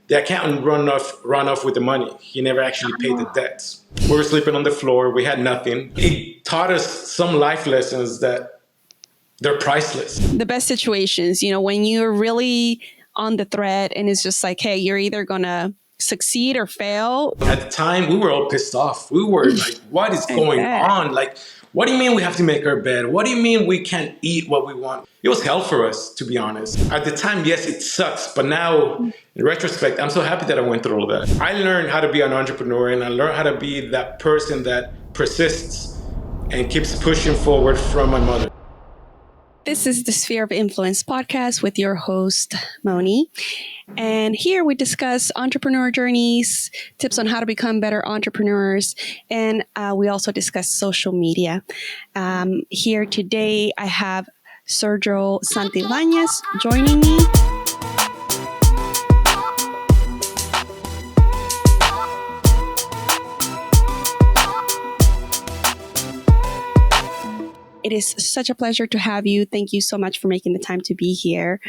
The accountant run off with the money. He never actually paid the debts. We were sleeping on the floor. We had nothing. It taught us some life lessons that they're priceless. The best situations, when you're really on the thread and it's just like, hey, you're either going to succeed or fail. At the time, we were all pissed off. We were like, what is going on? Like, what do you mean we have to make our bed? What do you mean we can't eat what we want? It was hell for us, to be honest. At the time, yes, it sucks. But now, in retrospect, I'm so happy that I went through all that. I learned how to be an entrepreneur, and I learned how to be that person that persists and keeps pushing forward from my mother. This is the Sphere of Influence podcast with your host, Moni. And here we discuss entrepreneur journeys, tips on how to become better entrepreneurs, and we also discuss social media. Here today, I have Sergio Santibáñez joining me. It is such a pleasure to have you. Thank you so much for making the time to be here.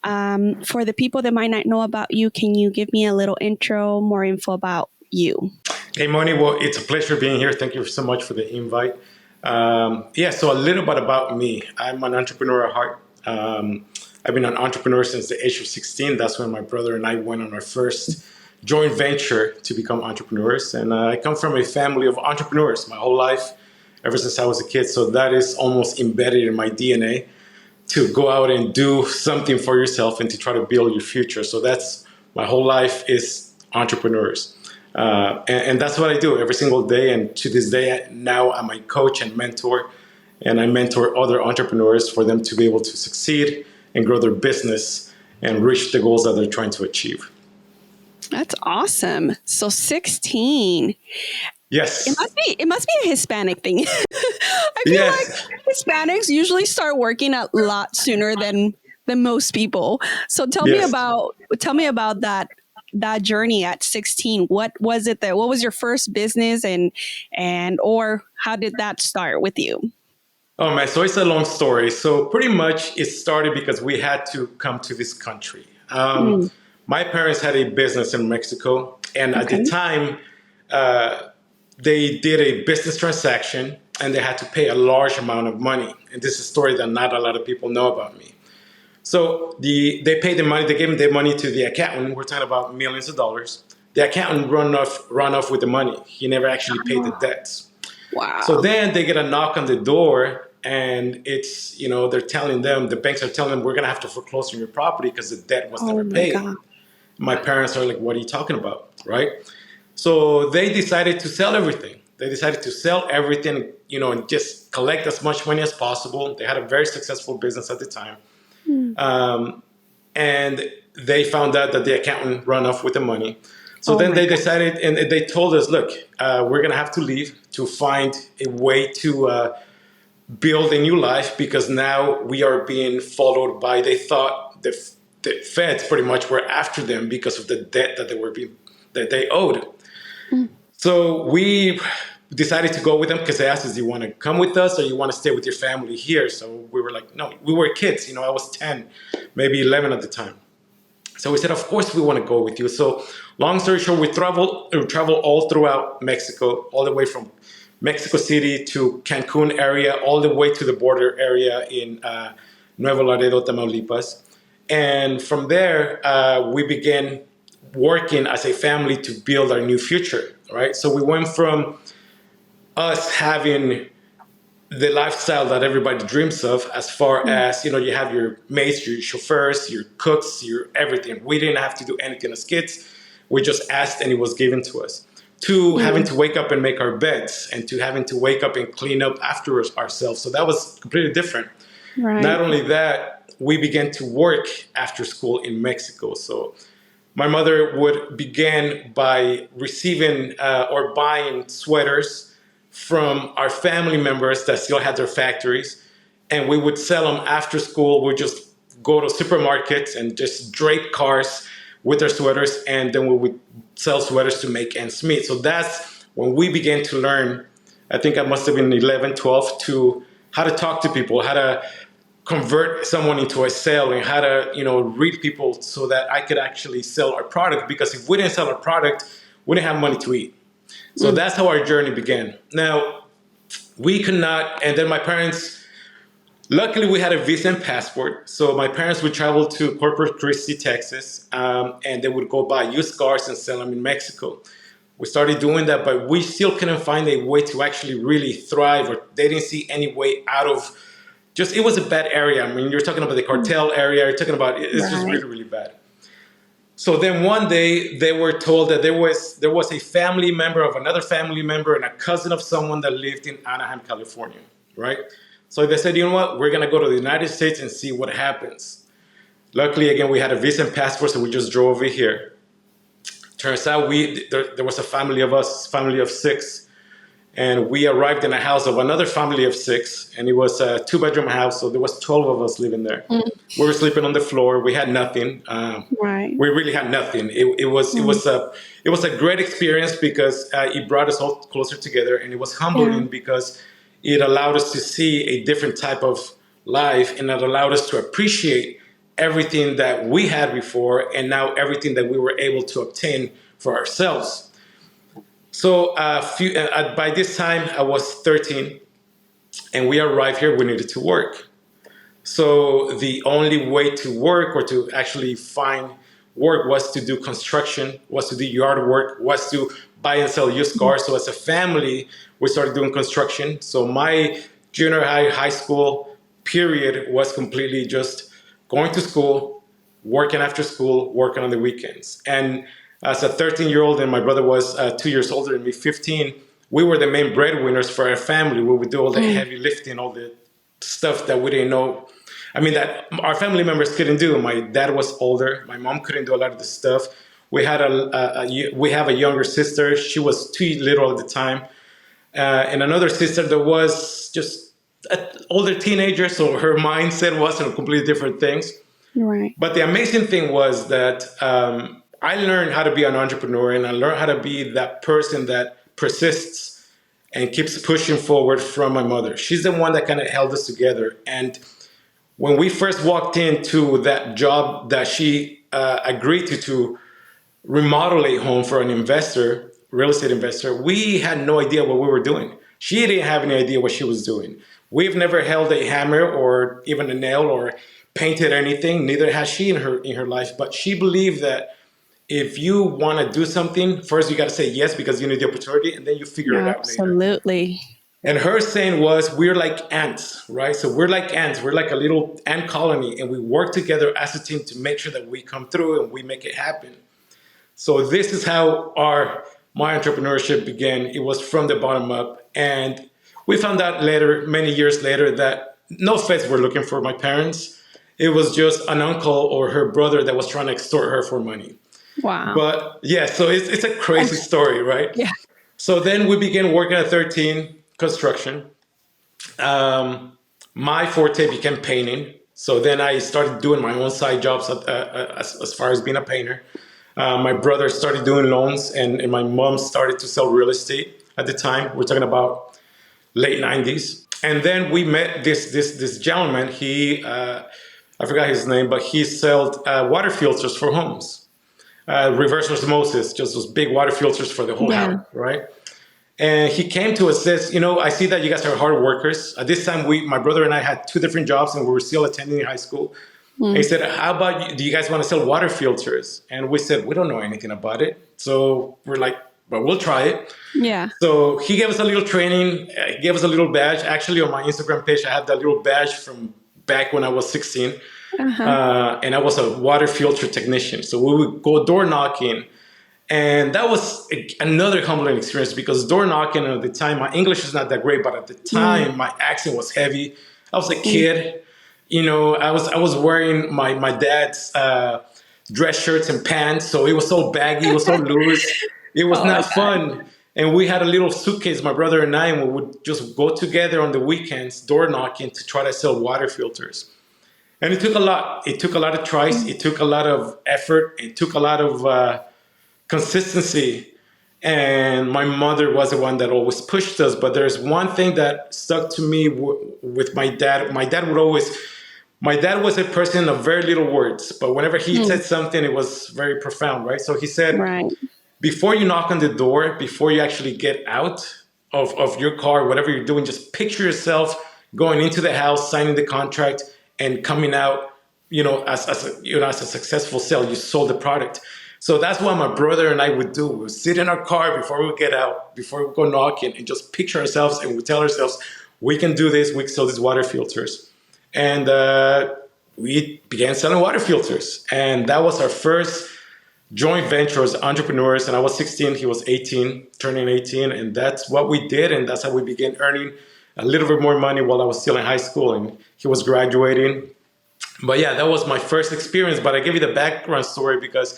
For the people that might not know about you, can you give me a little intro, more info about you? Hey, Moni. Well, it's a pleasure being here. Thank you so much for the invite. So a little bit about me. I'm an entrepreneur at heart. I've been an entrepreneur since the age of 16. That's when my brother and I went on our first joint venture to become entrepreneurs. And I come from a family of entrepreneurs my whole life, ever since I was a kid. So that is almost embedded in my DNA to go out and do something for yourself and to try to build your future. So that's my whole life is entrepreneurs. And that's what I do every single day. And to this day, now I'm a coach and mentor, and I mentor other entrepreneurs for them to be able to succeed and grow their business and reach the goals that they're trying to achieve. That's awesome. So 16. Yes. It must be a Hispanic thing. I feel like Hispanics usually start working a lot sooner than most people. So tell me about that journey at 16. What was it what was your first business or how did that start with you? Oh man, so it's a long story. So pretty much it started because we had to come to this country. My parents had a business in Mexico, and at the time, they did a business transaction and they had to pay a large amount of money. And this is a story that not a lot of people know about me. So they paid the money, they gave the money to the accountant. We're talking about millions of dollars. The accountant run off with the money. He never actually paid the debts. Wow. So then they get a knock on the door, and it's, they're telling them, the banks are telling them, we're going to have to foreclose on your property because the debt was never paid. God. My parents are like, what are you talking about? Right? So they decided to sell everything. And just collect as much money as possible. They had a very successful business at the time. And they found out that the accountant ran off with the money. So then they decided, and they told us, look, we're going to have to leave to find a way to build a new life, because now we are being followed by, they thought the feds pretty much were after them because of the debt that they owed. So we decided to go with them because they asked us, do you want to come with us or you want to stay with your family here? So we were like, no, we were kids. I was 10, maybe 11 at the time. So we said, of course we want to go with you. So long story short, we travel all throughout Mexico, all the way from Mexico City to Cancun area, all the way to the border area in Nuevo Laredo, Tamaulipas. And from there, we began working as a family to build our new future, right? So we went from us having the lifestyle that everybody dreams of, as far as, you have your mates, your chauffeurs, your cooks, your everything. We didn't have to do anything as kids. We just asked and it was given to us. To having to wake up and make our beds, and to having to wake up and clean up after ourselves. So that was completely different. Right. Not only that, we began to work after school in Mexico. So my mother would begin by receiving or buying sweaters from our family members that still had their factories, and we would sell them after school. We'd just go to supermarkets and just drape cars with our sweaters, and then we would sell sweaters to make ends meet. So that's when we began to learn, I think I must have been 11, 12, to how to talk to people, how to convert someone into a sale and how to, read people so that I could actually sell our product. Because if we didn't sell our product, we didn't have money to eat. So that's how our journey began. Now, we could not, and then my parents, luckily we had a visa and passport. So my parents would travel to Corpus Christi, Texas, and they would go buy used cars and sell them in Mexico. We started doing that, but we still couldn't find a way to actually really thrive, or they didn't see any way out of just, it was a bad area. I mean, you're talking about the cartel area, you're talking about, it's just really, really bad. So then one day they were told that there was a family member of another family member and a cousin of someone that lived in Anaheim, California, right? So they said, you know what, we're gonna go to the United States and see what happens. Luckily, again, we had a visa and passport, so we just drove over here. Turns out there was a family of us, family of 6, and we arrived in a house of another family of 6, and it was a 2-bedroom house, so there was 12 of us living there. We were sleeping on the floor. We had nothing. We really had nothing. It was a great experience because it brought us all closer together, and it was humbling because it allowed us to see a different type of life, and it allowed us to appreciate everything that we had before, and now everything that we were able to obtain for ourselves. So by this time, I was 13, and we arrived here, we needed to work. So the only way to work, or to actually find work, was to do construction, was to do yard work, was to buy and sell used cars. So as a family, we started doing construction. So my junior high school period was completely just going to school, working after school, working on the weekends. And as a 13-year-old, and my brother was 2 years older than me, 15, we were the main breadwinners for our family. We would do all the heavy lifting, all the stuff that we didn't know. I mean, that our family members couldn't do. My dad was older. My mom couldn't do a lot of the stuff. We have a younger sister. She was too little at the time. And another sister that was just an older teenager, so her mindset was on completely different things. Right. But the amazing thing was that I learned how to be an entrepreneur, and I learned how to be that person that persists and keeps pushing forward from my mother. She's the one that kind of held us together. And when we first walked into that job that she agreed to remodel a home for an investor, real estate investor, we had no idea what we were doing. She didn't have any idea what she was doing. We've never held a hammer or even a nail or painted anything. Neither has she in her life. But she believed that if you want to do something, first you got to say yes because you need the opportunity, and then you figure it out later. Absolutely. And her saying was, we're like ants, right? So we're like ants. We're like a little ant colony, and we work together as a team to make sure that we come through and we make it happen. So this is how my entrepreneurship began. It was from the bottom up. And we found out later, many years later, that no feds were looking for my parents. It was just an uncle or her brother that was trying to extort her for money. Wow. But yeah, so it's a crazy story, right? Yeah. So then we began working at 13, construction. My forte became painting. So then I started doing my own side jobs as far as being a painter. My brother started doing loans, and my mom started to sell real estate at the time. We're talking about late 90s. And then we met this gentleman. He, I forgot his name, but he sold water filters for homes. Reverse osmosis, just those big water filters for the whole house, right? And he came to us, says, I see that you guys are hard workers. At this time, my brother and I had 2 different jobs, and we were still attending high school. And he said, how about do you guys want to sell water filters? And we said, we don't know anything about it. So we're like, but we'll try it. Yeah. So he gave us a little training, gave us a little badge. Actually, on my Instagram page, I have that little badge from back when I was 16. And I was a water filter technician. So we would go door knocking. And that was another humbling experience because door knocking at the time, my English is not that great, but at the time, my accent was heavy. I was a kid. I was wearing my dad's dress shirts and pants. So it was so baggy, it was so loose. It was not fun. And we had a little suitcase, my brother and I, and we would just go together on the weekends, door knocking to try to sell water filters. And it took a lot. It took a lot of tries. It took a lot of effort. It took a lot of consistency. And my mother was the one that always pushed us. But there's one thing that stuck to me with my dad. My dad would always My dad was a person of very little words, but whenever he Mm, said something, it was very profound, right? So he said, right. before you knock on the door, before you actually get out of your car, whatever you're doing, just picture yourself going into the house, signing the contract, and coming out, as a successful sale. You sold the product. So that's what my brother and I would do. We would sit in our car before we would get out, before we go knocking, and just picture ourselves, and we tell ourselves, we can do this. We can sell these water filters. And we began selling water filters. And that was our first joint venture as entrepreneurs. And I was 16, he was 18, turning 18. And that's what we did. And that's how we began earning a little bit more money while I was still in high school and he was graduating. But yeah, that was my first experience. But I give you the background story because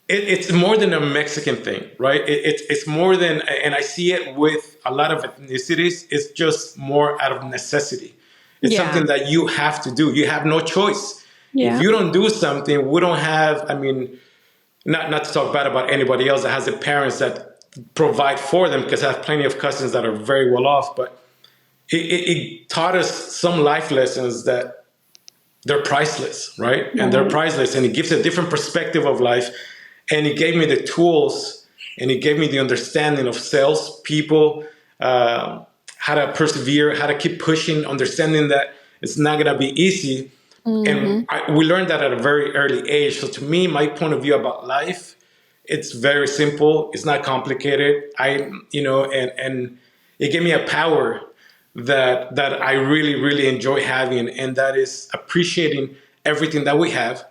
it's more than a Mexican thing, right? It's more than, and I see it with a lot of ethnicities, it's just more out of necessity. It's Yeah. something that you have to do. You have no choice. If Yeah. you don't do something, we don't have, I mean, not to talk bad about anybody else that has the parents that provide for them, because I have plenty of cousins that are very well off, but it taught us some life lessons that they're priceless, right? And they're Right. priceless, and it gives a different perspective of life. And it gave me the tools, and it gave me the understanding of sales, people, how to persevere, how to keep pushing, understanding that it's not going to be easy. And we learned that at a very early age. So to me, my point of view about life, it's very simple. It's not complicated. And it gave me a power that I really, really enjoy having, and that is appreciating everything that we have,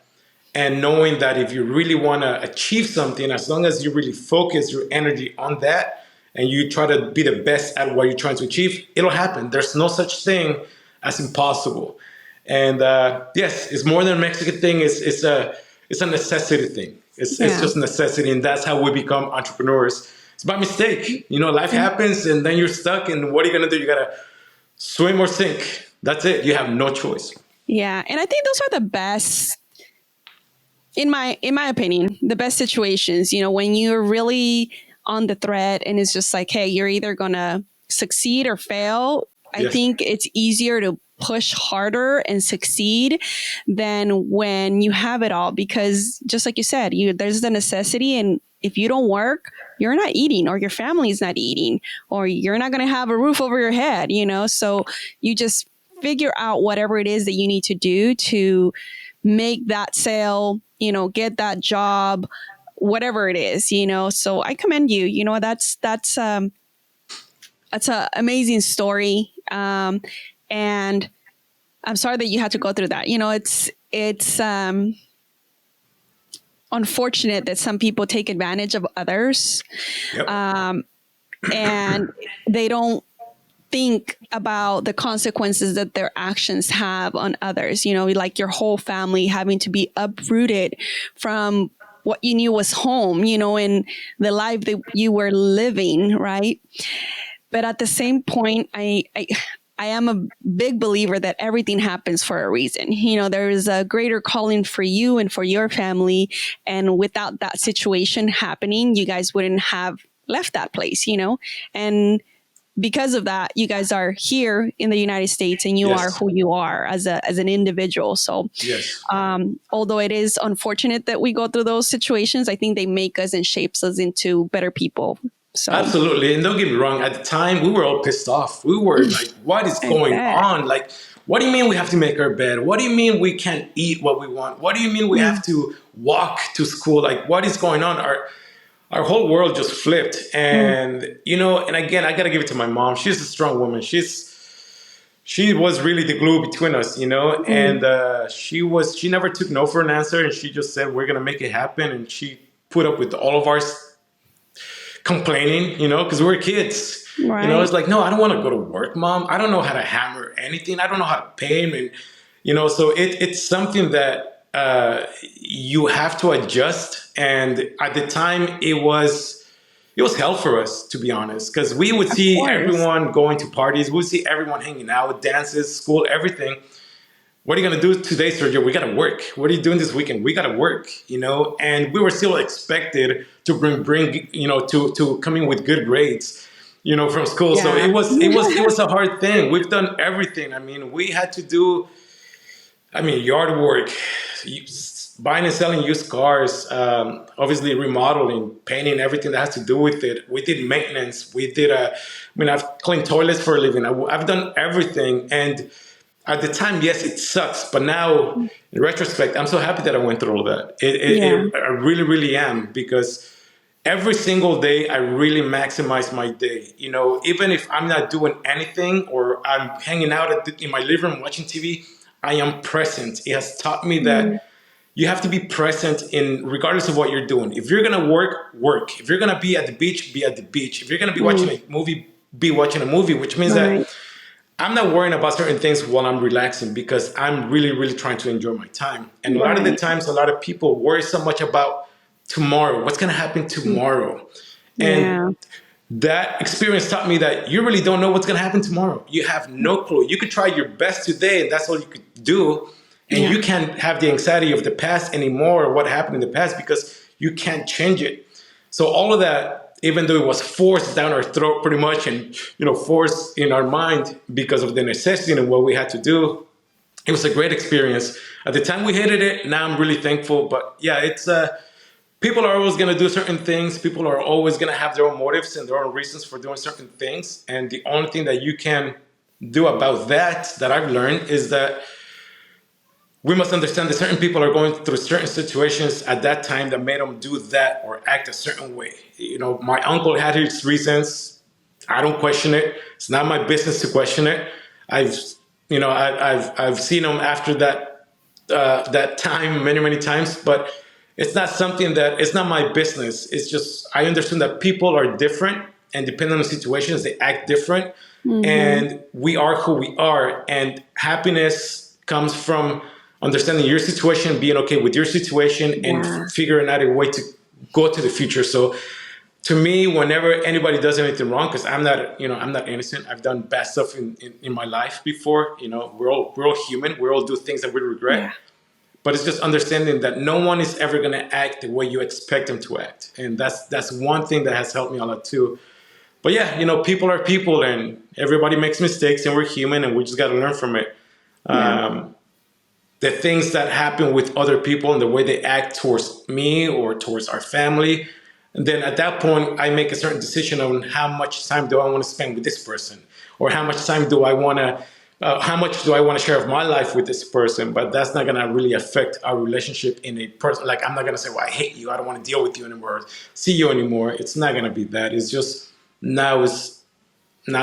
and knowing that if you really want to achieve something, as long as you really focus your energy on that and you try to be the best at what you're trying to achieve, it'll happen. There's no such thing as impossible. And yes, it's more than a Mexican thing. It's a necessity thing. It's Yeah. just necessity, and that's how we become entrepreneurs. It's by mistake. Life happens, and then you're stuck. And what are you gonna do? You gotta swim or sink. That's it. You have no choice. Yeah. And I think those are the best, in my opinion, the best situations, when you're really on the thread and it's just like, hey, you're either gonna succeed or fail. I Yes. think it's easier to push harder and succeed than when you have it all, because just like you said, there's the necessity, and if you don't work, you're not eating, or your family's not eating, or you're not going to have a roof over your head, so you just figure out whatever it is that you need to do to make that sale, get that job, whatever it is, so I commend you. That's an amazing story. And I'm sorry that you had to go through that. It's unfortunate that some people take advantage of others, Yep. and they don't think about the consequences that their actions have on others. Like your whole family having to be uprooted from what you knew was home, and the life that you were living, right? But at the same point, I am a big believer that everything happens for a reason. There is a greater calling for you and for your family. And without that situation happening, you guys wouldn't have left that place, And because of that, you guys are here in the United States, and you Yes. are who you are as an individual. So, Yes. although it is unfortunate that we go through those situations, I think they make us and shapes us into better people. So, Absolutely. And don't get me wrong, at the time, we were all pissed off. We were like, what is I going bet. on? Like, what do you mean we have to make our bed? What do you mean we can't eat what we want? What do you mean we have to walk to school? Like, what is going on? Our whole world just flipped. And, and again, I got to give it to my mom. She's a strong woman. She was really the glue between us, and she never took no for an answer. And she just said, we're going to make it happen. And she put up with all of our complaining, because we were kids. Right. It's like, no, I don't want to go to work, Mom. I don't know how to hammer anything. I don't know how to paint. And, so it's something that you have to adjust. And at the time, it was hell for us, to be honest, because we would see course. everyone going to parties. We would see everyone hanging out, dances, school, everything. What are you going to do today, Sergio? We got to work. What are you doing this weekend? We got to work, and we were still expected to bring to come in with good grades, from school. So Yeah. it was a hard thing. We've done everything. I mean, we had to do I mean, yard work, you- buying and selling used cars, obviously remodeling, painting, everything that has to do with it. We did maintenance. We did I've cleaned toilets for a living. I've done everything. And at the time, yes, it sucks. But now, in retrospect, I'm so happy that I went through all that. Yeah. I really, really am, because every single day I really maximize my day. You know, even if I'm not doing anything or I'm hanging out in my living room watching TV, I am present. It has taught me Mm, that you have to be present in regardless of what you're doing. If you're gonna work, work. If you're gonna be at the beach, be at the beach. If you're gonna be watching mm, a movie, be watching a movie, which means that right. I'm not worrying about certain things while I'm relaxing, because I'm really, really trying to enjoy my time. And a lot of the Right. times, a lot of people worry so much about tomorrow, what's gonna happen Mm, tomorrow. And yeah. that experience taught me that you really don't know what's going to happen tomorrow. You have no clue. You could try your best today, and that's all you could do. And Yeah. you can't have the anxiety of the past anymore, or what happened in the past, because you can't change it. So all of that, even though it was forced down our throat pretty much, and forced in our mind because of the necessity and what we had to do, it was a great experience. At the time we hated it. Now I'm really thankful. But yeah, it's people are always going to do certain things. People are always going to have their own motives and their own reasons for doing certain things. And the only thing that you can do about that I've learned, is that we must understand that certain people are going through certain situations at that time that made them do that or act a certain way. My uncle had his reasons. I don't question it. It's not my business to question it. I've, I've seen him after that time many times, but it's not something that it's not my business. It's just I understand that people are different, and depending on the situations, they act different, Mm-hmm. and we are who we are. And happiness comes from understanding your situation, being okay with your situation, and Yeah. figuring out a way to go to the future. So to me, whenever anybody does anything wrong, because I'm not innocent. I've done bad stuff in my life before. We're all human. We all do things that we regret. Yeah. But it's just understanding that no one is ever going to act the way you expect them to act, and that's one thing that has helped me a lot too. But yeah, people are people, and everybody makes mistakes, and we're human, and we just got to learn from it. Yeah. The things that happen with other people and the way they act towards me or towards our family, and then at that point I make a certain decision on how much time do I want to spend with this person, or how much time do I want to how much do I want to share of my life with this person. But that's not going to really affect our relationship in a person. Like, I'm not going to say, well, I hate you, I don't want to deal with you anymore, see you anymore. It's not going to be that. It's just now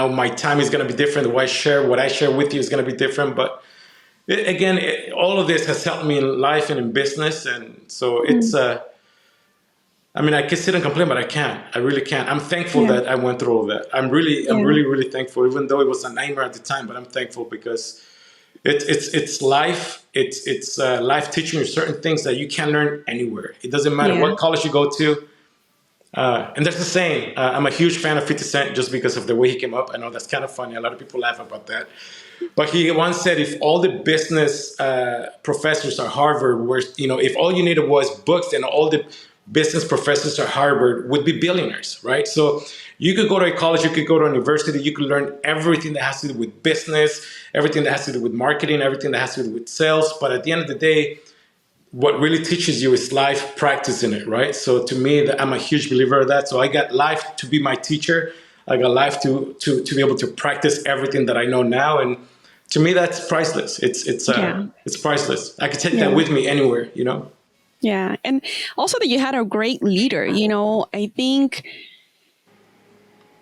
my time is going to be different. What I share with you is going to be different. But all of this has helped me in life and in business. And so Mm, I mean, I can sit and complain, but I can't. I really can't. I'm thankful yeah. that I went through all of that. I'm Yeah. really, really thankful, even though it was a nightmare at the time. But I'm thankful because it's life. It's life teaching you certain things that you can't learn anywhere. It doesn't matter Yeah. what college you go to. And there's the saying. I'm a huge fan of 50 Cent just because of the way he came up. I know that's kind of funny. A lot of people laugh about that. But he once said, if all the business professors at Harvard were, if all you needed was books, then all the business professors at Harvard would be billionaires, right? So you could go to a college, you could go to a university, you could learn everything that has to do with business, everything that has to do with marketing, everything that has to do with sales. But at the end of the day, what really teaches you is life practice in it, right? So to me, I'm a huge believer of that. So I got life to be my teacher. I got life to be able to practice everything that I know now, and to me, that's priceless. Yeah. It's priceless. I could take that Yeah. with me anywhere. Yeah. And also that you had a great leader, I think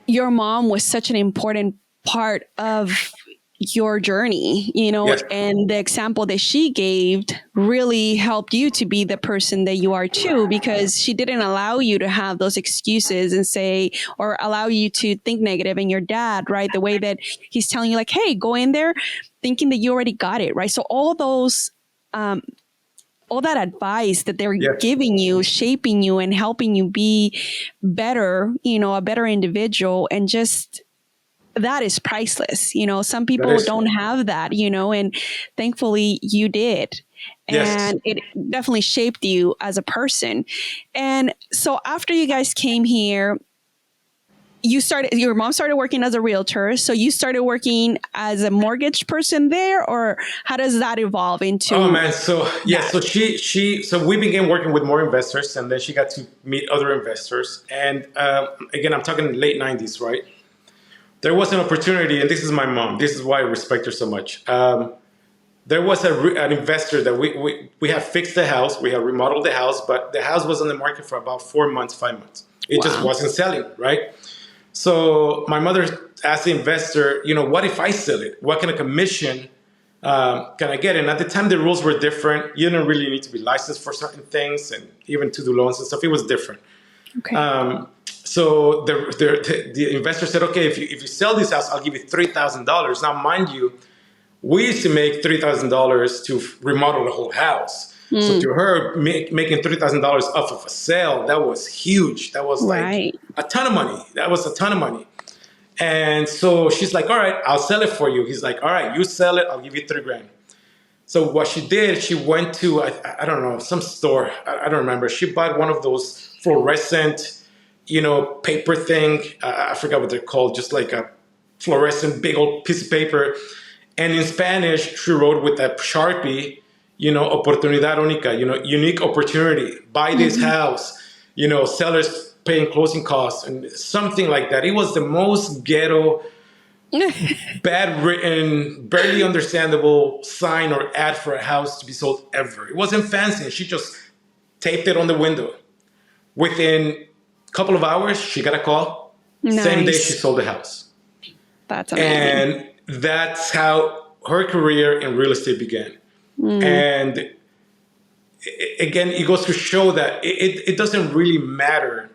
your mom was such an important part of your journey, Yes, and the example that she gave really helped you to be the person that you are too, because she didn't allow you to have those excuses and say, or allow you to think negative. And your dad, right? The way that he's telling you, like, hey, go in there thinking that you already got it, right? So um, all that advice that they're yes, giving you, shaping you and helping you be better, a better individual. And just that is priceless. Some that people is, don't have that, and thankfully you did. yes. And it definitely shaped you as a person. And so after you guys came here, your mom started working as a realtor. So you started working as a mortgage person there, or how does that evolve into? Oh man. So yeah, so so we began working with more investors, and then she got to meet other investors. And again, I'm talking late 90s, right? There was an opportunity, and this is my mom. This is why I respect her so much. There was an investor that we have fixed the house, we have remodeled the house, but the house was on the market for about 4 months, 5 months. It just wasn't selling, right? So my mother asked the investor, what if I sell it? What kind of commission can I get? And at the time, the rules were different. You didn't really need to be licensed for certain things, and even to do loans and stuff, it was different. Okay. So the investor said, okay, if you sell this house, I'll give you $3,000. Now, mind you, we used to make $3,000 to remodel the whole house. So to her, making $3,000 off of a sale, that was huge. That was like a ton of money. That was a ton of money. And so she's like, all right, I'll sell it for you. He's like, all right, you sell it. I'll give you $3,000. So what she did, she went to, I don't know, some store. I don't remember. She bought one of those fluorescent, paper thing. I forgot what they're called. Just like a fluorescent big old piece of paper. And in Spanish, she wrote with a Sharpie, oportunidad única, unique opportunity. Buy this house, sellers paying closing costs and something like that. It was the most ghetto, bad written, barely understandable sign or ad for a house to be sold ever. It wasn't fancy. She just taped it on the window. Within a couple of hours, she got a call. Nice. Same day she sold the house. That's amazing. And that's how her career in real estate began. And again, it goes to show that it doesn't really matter.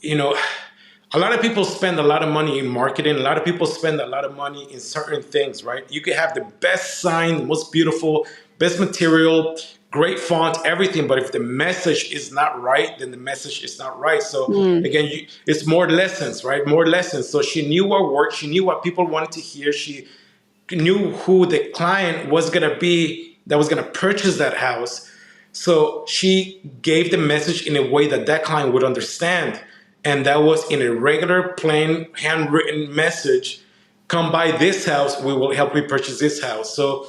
A lot of people spend a lot of money in marketing. A lot of people spend a lot of money in certain things, right? You could have the best sign, the most beautiful, best material, great font, everything. But if the message is not right, then the message is not right. So again, it's more lessons, right? More lessons. So she knew what worked. She knew what people wanted to hear. She knew who the client was going to be that was going to purchase that house. So she gave the message in a way that client would understand. And that was in a regular, plain, handwritten message. Come buy this house. We will help you purchase this house. So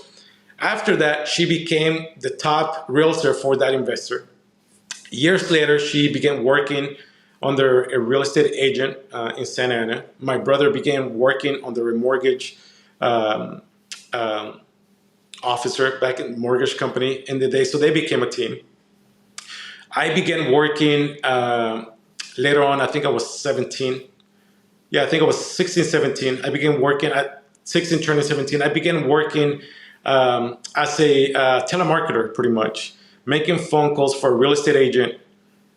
after that, she became the top realtor for that investor. Years later, she began working under a real estate agent in Santa Ana. My brother began working under a mortgage officer back in the mortgage company in the day. So they became a team. I began working later on. I think I was 17. Yeah, I think I was 16, 17. I began working at 16, turning 17. I began working as a telemarketer, pretty much, making phone calls for a real estate agent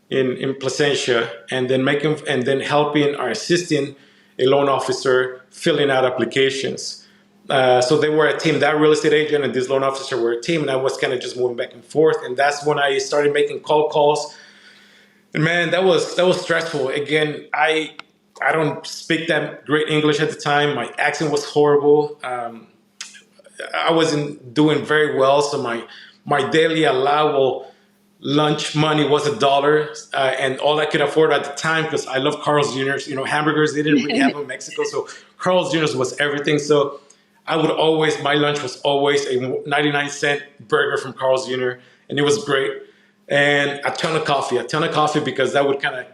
in Placentia, and then helping or assisting a loan officer filling out applications. So they were a team. That real estate agent and this loan officer were a team, and I was kind of just moving back and forth. And that's when I started making calls. And man, that was stressful. Again, I don't speak that great English at the time. My accent was horrible. I wasn't doing very well, so my daily allowable lunch money was $1, and all I could afford at the time, because I love Carl's Jr.'s. Hamburgers, they didn't really have them in Mexico, so Carl's Jr.'s was everything. So my lunch was always a 99-cent burger from Carl's Jr., and it was great. And a ton of coffee, because that would kind of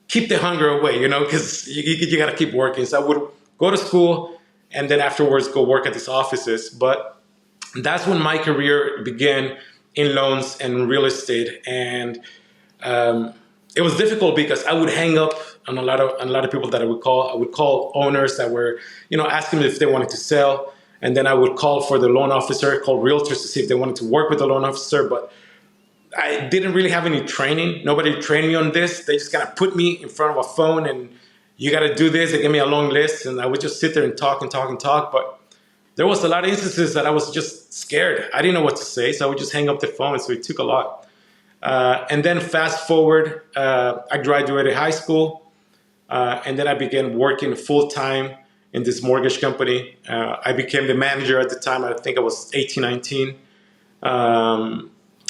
keep the hunger away, because you got to keep working. So I would go to school and then afterwards go work at these offices. But that's when my career began in loans and real estate. And it was difficult because I would hang up on a lot of people that I would call. I would call owners that were, asking them if they wanted to sell. And then I would call for the loan officer, call realtors to see if they wanted to work with the loan officer. But I didn't really have any training. Nobody trained me on this. They just kind of put me in front of a phone and you got to do this. They gave me a long list and I would just sit there and talk. But there was a lot of instances that I was just scared. I didn't know what to say. So I would just hang up the phone. So it took a lot. And then fast forward, I graduated high school. And then I began working full-time in this mortgage company. I became the manager at the time. I think I was 18, 19.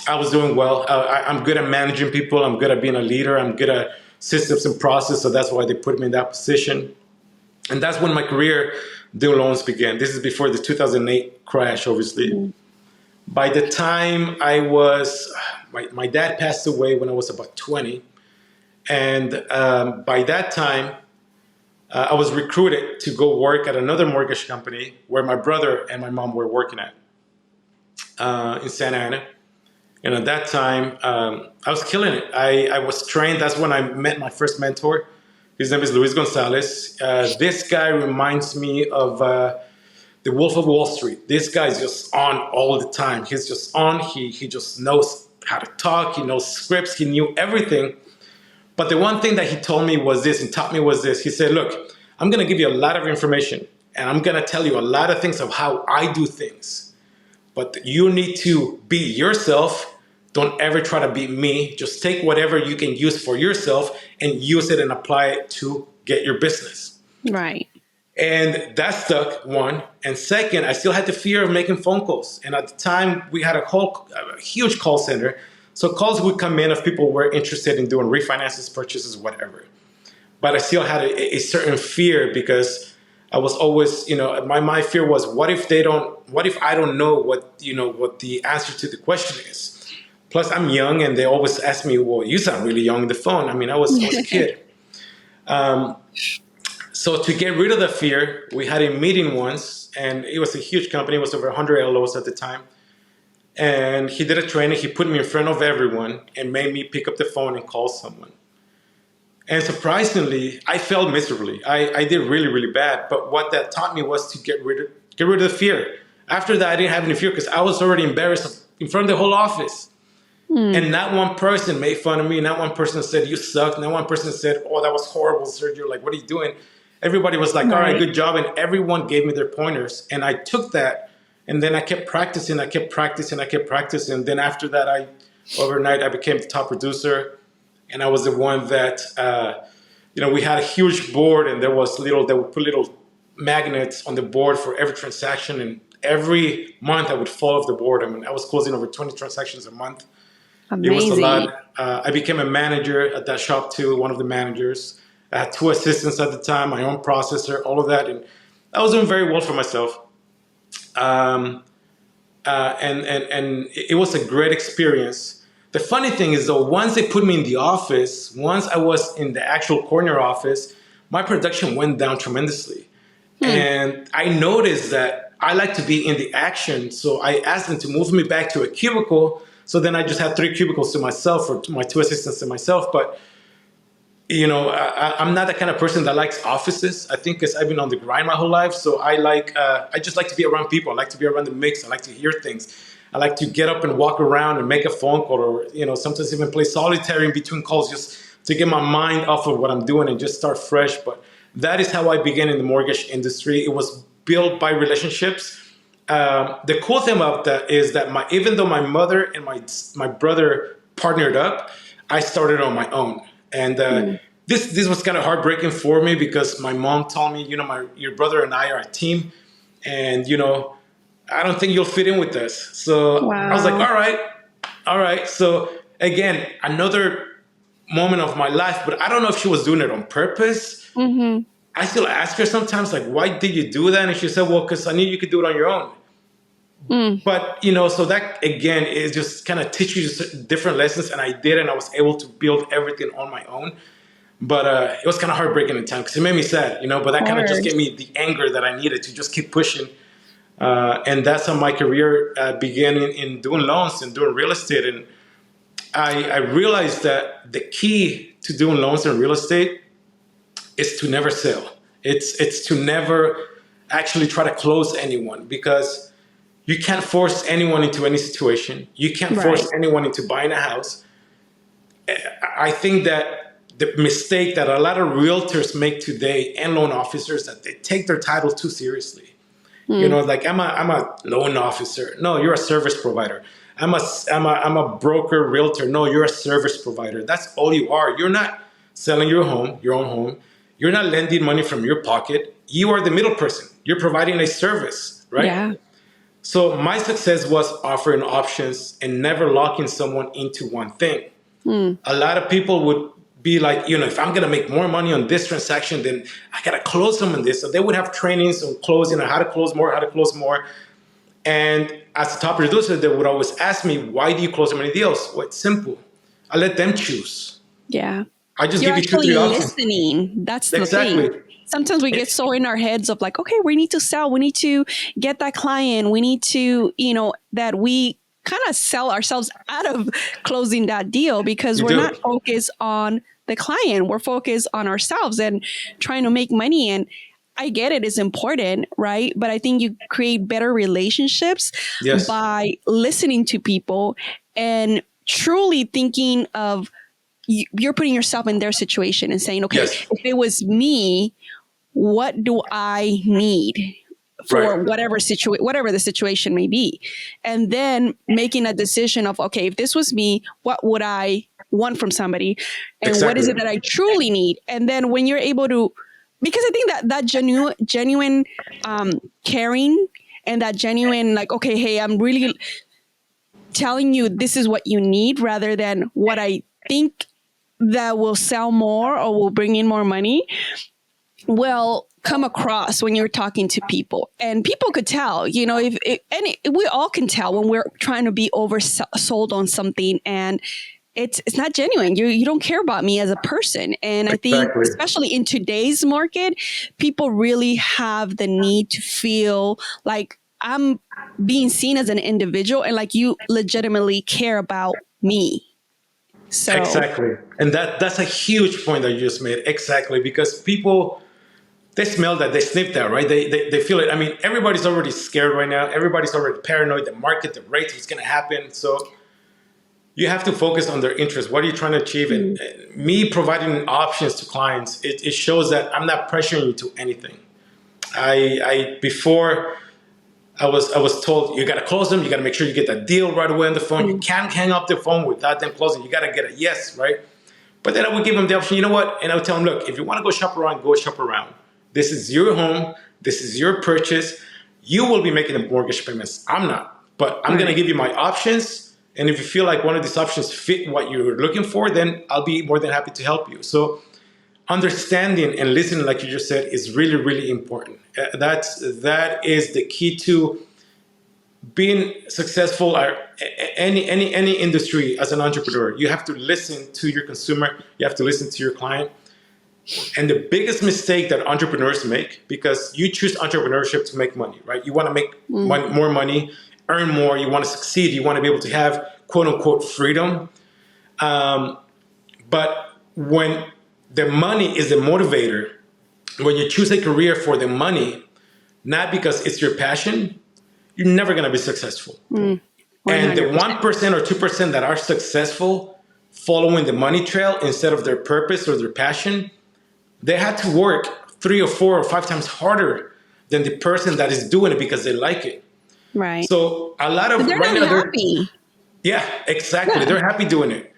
I was doing well. I'm good at managing people. I'm good at being a leader. I'm good at systems and process. So that's why they put me in that position. And that's when my career doing loans began. This is before the 2008 crash, obviously. Mm-hmm. By the time my dad passed away when I was about 20. And by that time, I was recruited to go work at another mortgage company where my brother and my mom were working at in Santa Ana. And at that time, I was killing it. I was trained. That's when I met my first mentor. His name is Luis Gonzalez. This guy reminds me of the Wolf of Wall Street. This guy is just on all the time. He's just on. He just knows how to talk. He knows scripts. He knew everything. But the one thing that he told me was this and taught me was this. He said, look, I'm going to give you a lot of information and I'm going to tell you a lot of things of how I do things. But you need to be yourself. Don't ever try to be me. Just take whatever you can use for yourself and use it and apply it to get your business. Right. And that stuck, one. And second, I still had the fear of making phone calls. And at the time, we had a huge call center. So calls would come in if people were interested in doing refinances, purchases, whatever. But I still had a certain fear because I was always, my fear was, what if I don't know what the answer to the question is? Plus, I'm young, and they always ask me, well, you sound really young on the phone. I mean, I was a kid. So to get rid of the fear, we had a meeting once, and it was a huge company. It was over 100 LOs at the time. And he did a training. He put me in front of everyone and made me pick up the phone and call someone. And surprisingly, I failed miserably. I did really, really bad. But what that taught me was to get rid of the fear. After that, I didn't have any fear because I was already embarrassed in front of the whole office. And not one person made fun of me. Not one person said, you suck. Not one person said, oh, that was horrible, Sergio. Like, what are you doing? Everybody was like, all right, good job. And everyone gave me their pointers. And I took that. And then I kept practicing. And then after that, overnight, I became the top producer. And I was the one that, we had a huge board. And they would put little magnets on the board for every transaction. And every month I would fall off the board. I mean, I was closing over 20 transactions a month. Amazing. It was a lot. I became a manager at that shop too, one of the managers. I had 2 assistants at the time, my own processor, all of that. And I was doing very well for myself. And it was a great experience. The funny thing is though, once they put me in the office, once I was in the actual corner office, my production went down tremendously. And I noticed that I like to be in the action. So I asked them to move me back to a cubicle. So then I just had 3 cubicles to myself, or to my 2 assistants to myself. But, I'm not the kind of person that likes offices. I think because I've been on the grind my whole life. So I just like to be around people. I like to be around the mix. I like to hear things. I like to get up and walk around and make a phone call, or, sometimes even play solitaire in between calls just to get my mind off of what I'm doing and just start fresh. But that is how I began in the mortgage industry. It was built by relationships. The cool thing about that is that even though my mother and my brother partnered up, I started on my own. And this was kind of heartbreaking for me because my mom told me, your brother and I are a team, and I don't think you'll fit in with us. So I was like, all right. So again, another moment of my life, but I don't know if she was doing it on purpose. Mm-hmm. I still ask her sometimes, like, why did you do that? And she said, well, because I knew you could do it on your own. But, so that, again, is just kind of teaches you different lessons. And I did, and I was able to build everything on my own. But it was kind of heartbreaking at times because it made me sad, but that kind of just gave me the anger that I needed to just keep pushing. And that's how my career began in doing loans and doing real estate. And I realized that the key to doing loans and real estate is to never sell. It's to never actually try to close anyone, because you can't force anyone into any situation. You can't force anyone into buying a house. I think that the mistake that a lot of realtors make today, and loan officers, that they take their title too seriously. Like I'm a loan officer. No, you're a service provider. I'm a broker, realtor. No, you're a service provider. That's all you are. You're not selling your own home. You're not lending money from your pocket. You are the middle person. You're providing a service, right? Yeah. So my success was offering options and never locking someone into one thing. A lot of people would be like, if I'm going to make more money on this transaction, then I got to close them on this. So they would have trainings on closing, how to close more, how to close more. And as a top producer, they would always ask me, why do you close so many deals? Well, it's simple. I let them choose. Yeah. I just You're give you two, actually three options. listening. That's the thing. Exactly. Sometimes we get so in our heads of like, okay, we need to sell. We need to get that client. We need to, that we kind of sell ourselves out of closing that deal because You we're do. not focused on the client. We're focused on ourselves and trying to make money. And I get it, it's important, right? But I think you create better relationships Yes. by listening to people and truly thinking of you're putting yourself in their situation and saying, okay, Yes. if it was me, what do I need for Right. whatever the situation may be? And then making a decision of, okay, if this was me, what would I want from somebody? And what is Exactly. it that I truly need? And then when you're able to, because I think that genuine caring and that genuine, like, okay, hey, I'm really telling you this is what you need rather than what I think that will sell more or will bring in more money will come across when you're talking to people. And people could tell, we all can tell when we're trying to be oversold on something and it's not genuine. You don't care about me as a person. And I think Exactly. especially in today's market, people really have the need to feel like I'm being seen as an individual and like you legitimately care about me. So Exactly. And that's a huge point that you just made. Exactly. Because people, they smell that, they sniff that, right? They feel it. I mean, everybody's already scared right now. Everybody's already paranoid. The market, the rates, what's going to happen. So you have to focus on their interests. What are you trying to achieve? And me providing options to clients, it shows that I'm not pressuring you to anything. Before I was told you got to close them. You got to make sure you get that deal right away on the phone. You can't hang up the phone without them closing. You got to get a yes, right? But then I would give them the option. You know what? And I would tell them, look, if you want to go shop around, go shop around. This is your home. This is your purchase. You will be making the mortgage payments. I'm not. But I'm going to give you my options. And if you feel like one of these options fit what you're looking for, then I'll be more than happy to help you. So understanding and listening, like you just said, is really, really important. That is the key to being successful at any industry as an entrepreneur. You have to listen to your consumer. You have to listen to your client. And the biggest mistake that entrepreneurs make, because you choose entrepreneurship to make money, right? You want to make more money, earn more. You want to succeed. You want to be able to have quote unquote freedom. But when the money is the motivator, when you choose a career for the money, not because it's your passion, you're never going to be successful. 100%. And the 1% or 2% that are successful following the money trail instead of their purpose or their passion, they had to work 3 or 4 or 5 times harder than the person that is doing it because they like it. Right. So a lot of But they're right not now, happy. yeah, exactly. Yeah. They're happy doing it.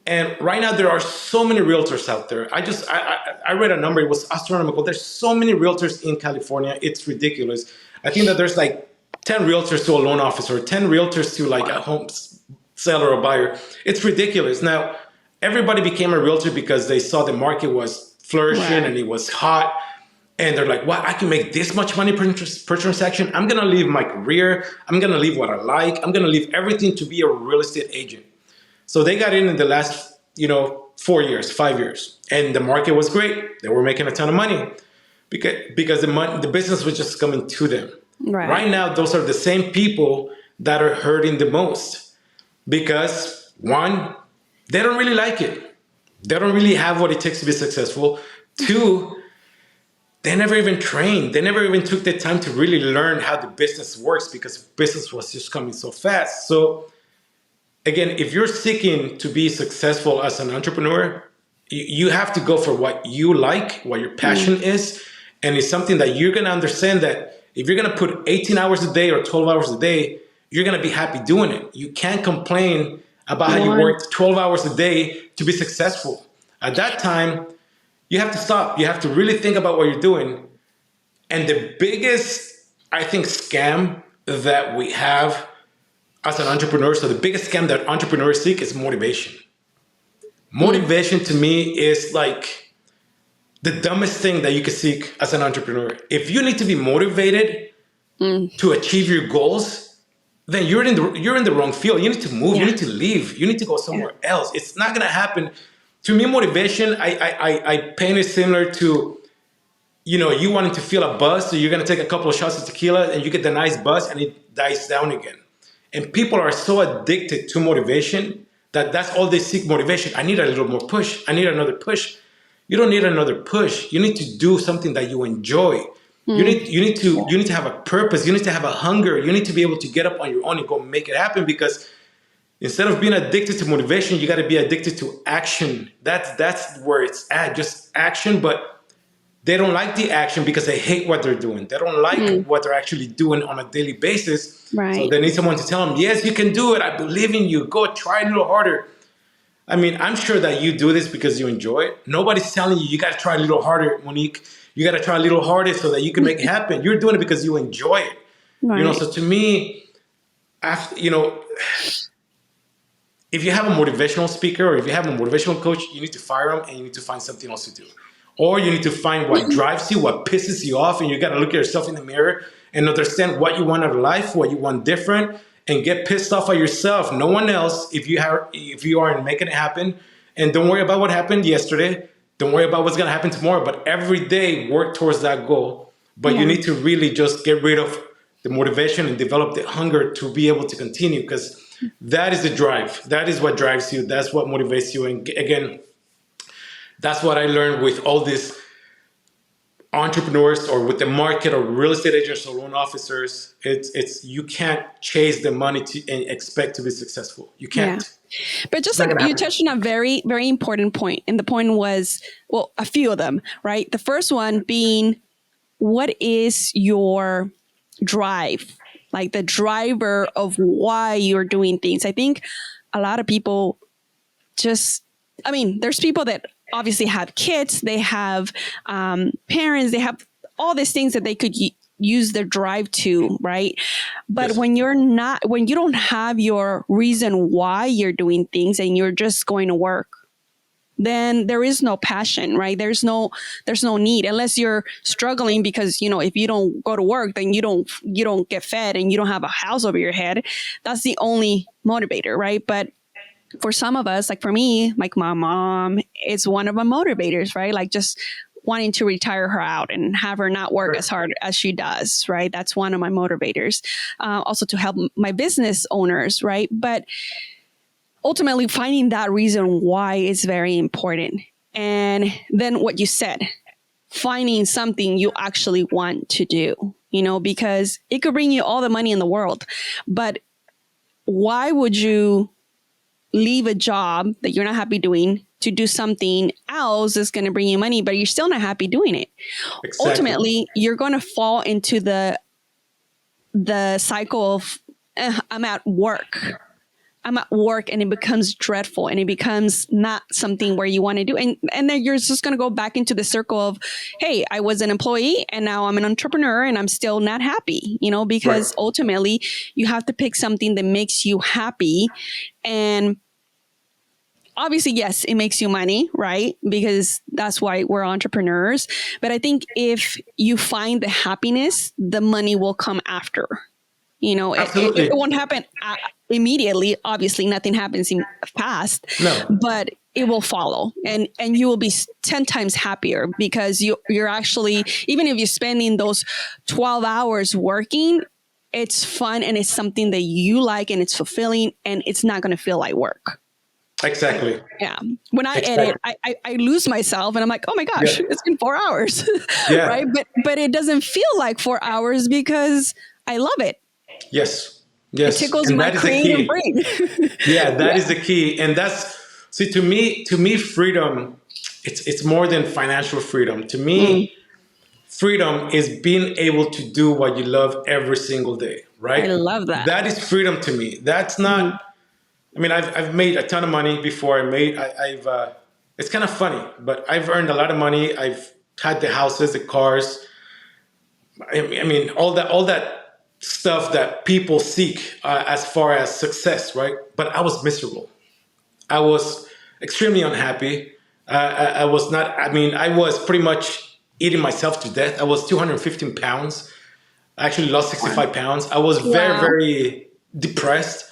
And right now there are so many realtors out there. I read a number, it was astronomical. There's so many realtors in California. It's ridiculous. I think that there's like 10 realtors to a loan officer, 10 realtors to like a home seller or buyer. It's ridiculous. Now, everybody became a realtor because they saw the market was flourishing and it was hot. And they're like, wow, I can make this much money per transaction. I'm going to leave my career. I'm going to leave what I like. I'm going to leave everything to be a real estate agent. So they got in the last, 4 years, 5 years, and the market was great. They were making a ton of money because the business was just coming to them. Right now, those are the same people that are hurting the most because one, they don't really like it. They don't really have what it takes to be successful. Two, they never even trained. They never even took the time to really learn how the business works because business was just coming so fast. So again, if you're seeking to be successful as an entrepreneur, you have to go for what you like, what your passion is. And it's something that you're going to understand that if you're going to put 18 hours a day or 12 hours a day, you're going to be happy doing it. You can't complain about how you worked 12 hours a day to be successful. At that time, you have to stop. You have to really think about what you're doing. And the biggest, I think, scam that we have as an entrepreneur, so the biggest scam that entrepreneurs seek is motivation. Mm. Motivation to me is like the dumbest thing that you can seek as an entrepreneur. If you need to be motivated Mm. to achieve your goals, then you're in the wrong field. You need to move. You Yeah. need to leave. You need to go Yeah. somewhere else. It's not gonna happen. To me, motivation, I paint it similar to, you wanting to feel a buzz, so you're gonna take a couple of shots of tequila and you get the nice buzz and it dies down again. And people are so addicted to motivation that that's all they seek: motivation. I need a little more push. I need another push. You don't need another push. You need to do something that you enjoy. Mm. You need to have a purpose. You need to have a hunger. You need to be able to get up on your own and go make it happen, because instead of being addicted to motivation, you got to be addicted to action. That's where it's at, just action. But they don't like the action because they hate what they're doing. They don't like Mm. what they're actually doing on a daily basis. So Right. they need someone to tell them, yes, you can do it. I believe in you. Go try a little harder. I mean, I'm sure that you do this because you enjoy it. Nobody's telling you, you got to try a little harder, Monique. You got to try a little harder so that you can make it happen. You're doing it because you enjoy it. Right. So to me, after, if you have a motivational speaker or if you have a motivational coach, you need to fire them and you need to find something else to do. Or you need to find what drives you, what pisses you off, and you got to look at yourself in the mirror and understand what you want out of life, what you want different, and get pissed off at yourself, no one else. If you aren't making it happen, and don't worry about what happened yesterday. Don't worry about what's gonna happen tomorrow. But every day, work towards that goal. But you Yeah. need to really just get rid of the motivation and develop the hunger to be able to continue, because that is the drive. That is what drives you. That's what motivates you. And again, that's what I learned with all these entrepreneurs, or with the market, or real estate agents or loan officers. It's you can't chase the money and expect to be successful. You Yeah. can't. But It's just not like gonna you happen. touched on a very, very important point, and the point was, well, a few of them, right? The first one being, what is your drive? Like the driver of why you're doing things. I think a lot of people just, I mean, there's people that obviously have kids, they have parents, they have all these things that they could use their drive to, right? But Yes. when when you don't have your reason why you're doing things and you're just going to work, then there is no passion, right? There's no need, unless you're struggling because, if you don't go to work, then you don't get fed and you don't have a house over your head. That's the only motivator, right? But for some of us, like for me, like my mom is one of my motivators, right? Like just wanting to retire her out and have her not work as hard as she does, right? That's one of my motivators. Also to help my business owners, right? But ultimately, finding that reason why is very important. And then what you said, finding something you actually want to do, because it could bring you all the money in the world. But why would you leave a job that you're not happy doing to do something else that's going to bring you money, but you're still not happy doing it? Exactly. Ultimately, you're going to fall into the cycle of I'm at work. I'm at work, and it becomes dreadful, and it becomes not something where you want to do. And then you're just going to go back into the circle of, hey, I was an employee and now I'm an entrepreneur and I'm still not happy, because Right. ultimately you have to pick something that makes you happy. And obviously, yes, it makes you money, right? Because that's why we're entrepreneurs. But I think if you find the happiness, the money will come after. It Absolutely. won't happen immediately. Obviously, nothing happens in fast, No. but it will follow, and you will be 10 times happier because you're actually, even if you're spending those 12 hours working, it's fun and it's something that you like and it's fulfilling and it's not going to feel like work. Exactly. Yeah. When I edit, Exactly. I lose myself and I'm like, oh my gosh, Yeah. it's been 4 hours, Yeah. right? But it doesn't feel like 4 hours because I love it. Yes. It Yes. tickles And my that is the creative key. brain. Yeah, that Yeah. is the key. And that's, see, to me, freedom, it's more than financial freedom. To Mm, me, freedom is being able to do what you love every single day, I right? love that. That is freedom to me. That's Mm, not, I mean, I've made a ton of money before. It's kind of funny, but I've earned a lot of money. I've had the houses, the cars. I mean, all that stuff that people seek as far as success, right? But I was miserable. I was extremely unhappy. I was not, I mean, I was pretty much eating myself to death. I was 215 pounds. I actually lost 65 pounds. I was very, Wow. very depressed,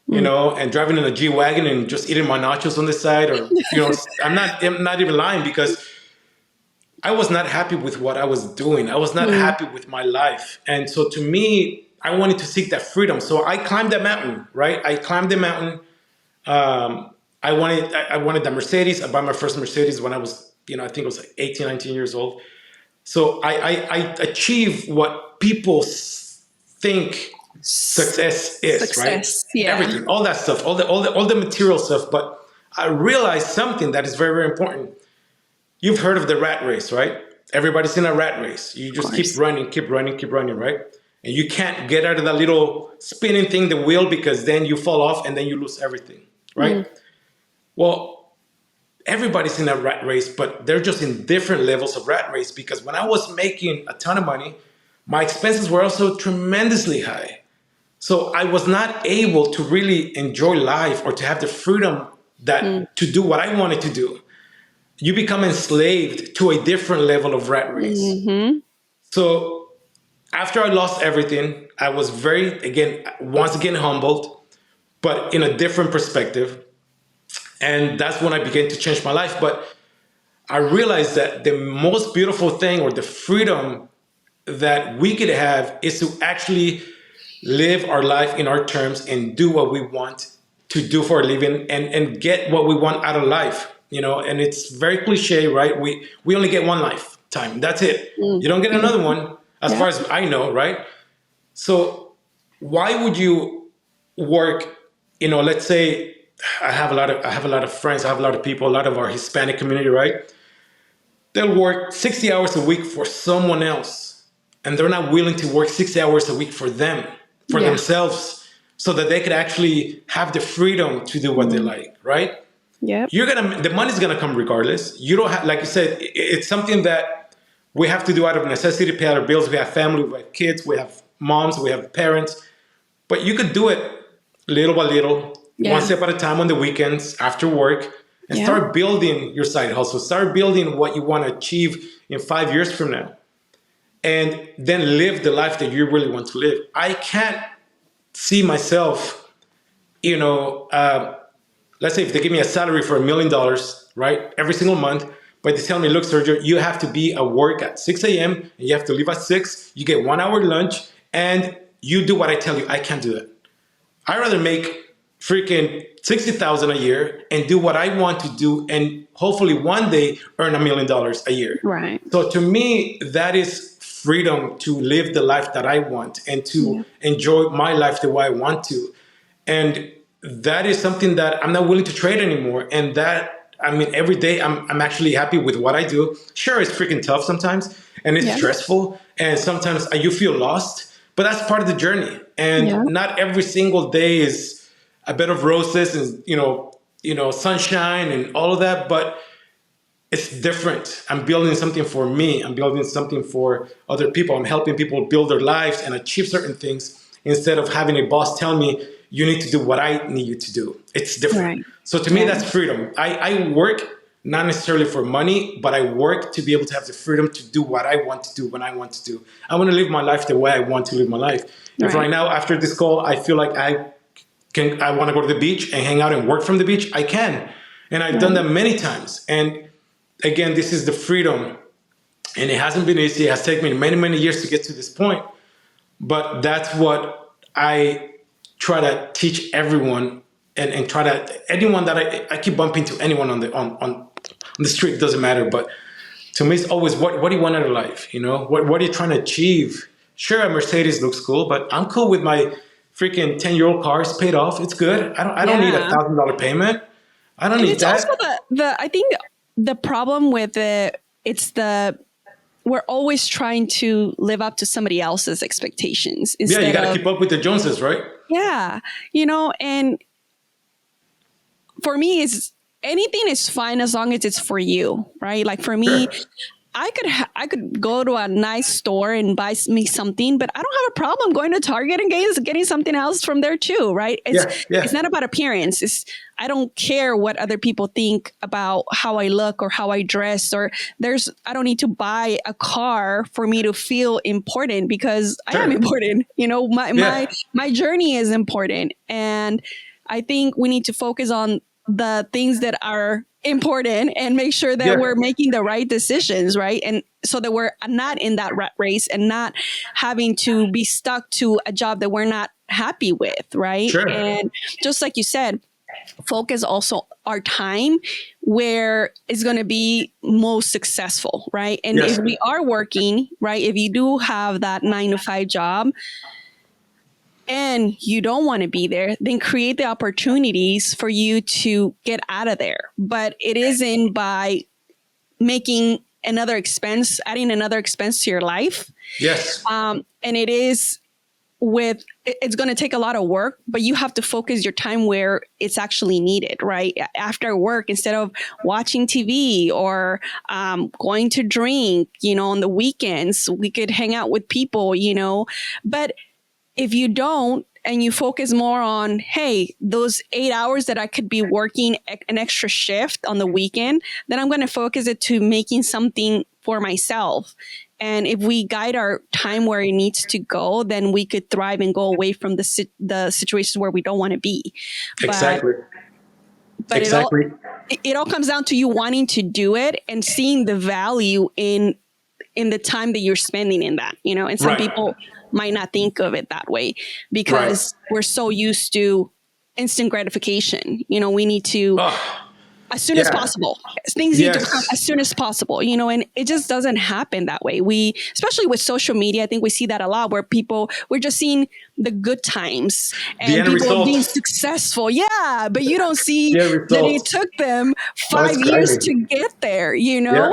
you know, and driving in a G Wagon and just eating my nachos on the side, or, you know, I'm not even lying, because I was not happy with what I was doing. I was not Mm. happy with my life. And so to me, I wanted to seek that freedom. So I climbed that mountain, right? I climbed the mountain. I wanted that Mercedes. I bought my first Mercedes when I was, you know, I think it was like 18, 19 years old. So I achieved what people think success is, right? Success. Yeah. Everything, all that stuff, all the material stuff. But I realized something that is very, very important. You've heard of the rat race, right? Everybody's in a rat race. You Of just keep course. running, keep running, keep running, right? And you can't get out of that little spinning thing, the wheel, because then you fall off and then you lose everything, right? Well, everybody's in a rat race, but they're just in different levels of rat race, because when I was making a ton of money, my expenses were also tremendously high. So I was not able to really enjoy life or to have the freedom that to do what I wanted to do. You become enslaved to a different level of rat race. Mm-hmm. So after I lost everything, I was very, again, once again humbled, but in a different perspective. And that's when I began to change my life. But I realized that the most beautiful thing, or the freedom that we could have, is to actually live our life in our terms and do what we want to do for a living, and get what we want out of life. You know, and it's very cliche, right? We only get one lifetime. That's it. You don't get another one, as Yeah. far as I know, right? So why would you work, you know, let's say I have a lot of friends, I have a lot of people, a lot of our Hispanic community, right? They'll work 60 hours a week for someone else, and they're not willing to work 60 hours a week for them, for Yeah. themselves, so that they could actually have the freedom to do what they like, right? Yep. The money's gonna come regardless. You don't have, like you said, it's something that we have to do out of necessity to pay our bills. We have family, we have kids, we have moms, we have parents, but you could do it little by little, one Yeah. step at a time on the weekends after work, and Yeah. start building your side hustle. Start building what you want to achieve in 5 years from now, and then live the life that you really want to live. I can't see myself, you know, let's say if they give me a salary for $1 million, right, every single month, but they tell me, look, Sergio, you have to be at work at 6 a.m. and you have to leave at 6. You get 1 hour lunch, and you do what I tell you. I can't do that. I'd rather make freaking 60,000 a year and do what I want to do, and hopefully one day earn $1 million a year. Right. So to me, that is freedom to live the life that I want and to enjoy my life the way I want to. And that is something that I'm not willing to trade anymore. And that, I mean, every day I'm actually happy with what I do. Sure, it's freaking tough sometimes, and it's Yeah. stressful, and sometimes you feel lost, but that's part of the journey. And Yeah. not every single day is a bed of roses and, sunshine and all of that, but it's different. I'm building something for me. I'm building something for other people. I'm helping people build their lives and achieve certain things, instead of having a boss tell me, you need to do what I need you to do. It's different. Right. So to me, Yeah. that's freedom. I work not necessarily for money, but I work to be able to have the freedom to do what I want to do when I want to do. I want to live my life the way I want to live my life. If Right. right now, after this call, I feel like I want to go to the beach and hang out and work from the beach, I can. And I've done that many times. And again, this is the freedom. And it hasn't been easy. It has taken me many, many years to get to this point. But that's what I try to teach everyone, and try to, anyone that I keep bumping to, anyone on the street, doesn't matter. But to me, it's always, what do you want out of life? You know, what are you trying to achieve? Sure, a Mercedes looks cool, but I'm cool with my freaking 10-year-old car. It's paid off. It's good. I don't need Yeah. $1,000 payment. I don't And need it's also that. the I think the problem with we're always trying to live up to somebody else's expectations Yeah, you instead got to of, keep up with the Joneses, right? yeah, and for me, it's anything is fine as long as it's for you, right? Like for me, Sure. I could go to a nice store and buy me something, but I don't have a problem going to Target and getting something else from there too, right? Yeah, It's yeah, not about appearance. I don't care what other people think about how I look or how I dress, or I don't need to buy a car for me to feel important, because I am sure. important. Yeah, My journey is important, and I think we need to focus on the things that are important and make sure that yeah, we're making the right decisions, right? And so that we're not in that rat race and not having to be stuck to a job that we're not happy with, right? sure. And just like you said, focus also our time where it's going to be most successful, right? And if Yes, we are working, right, if you do have that 9 to 5 job and you don't want to be there, then create the opportunities for you to get out of there. But it isn't by making adding another expense to your life. yes, And it's going to take a lot of work, but you have to focus your time where it's actually needed, right? After work, instead of watching TV or going to drink, on the weekends, we could hang out with people, but if you don't, and you focus more on, hey, those 8 hours that I could be working an extra shift on the weekend, then I'm going to focus it to making something for myself. And if we guide our time where it needs to go, then we could thrive and go away from the situations where we don't want to be. But exactly, but exactly. it all comes down to you wanting to do it and seeing the value in the time that you're spending in that, and some Right, people might not think of it that way right. because we're so used to instant gratification. We need to, Oh, as soon as yeah, possible, things need to come yes. as soon as possible, and it just doesn't happen that way. Especially with social media, I think we see that a lot where we're just seeing the good times The and end people being result, successful. Yeah. But you don't see the end that it result. took them Oh, it's 5 years to grinding. get there. Yeah.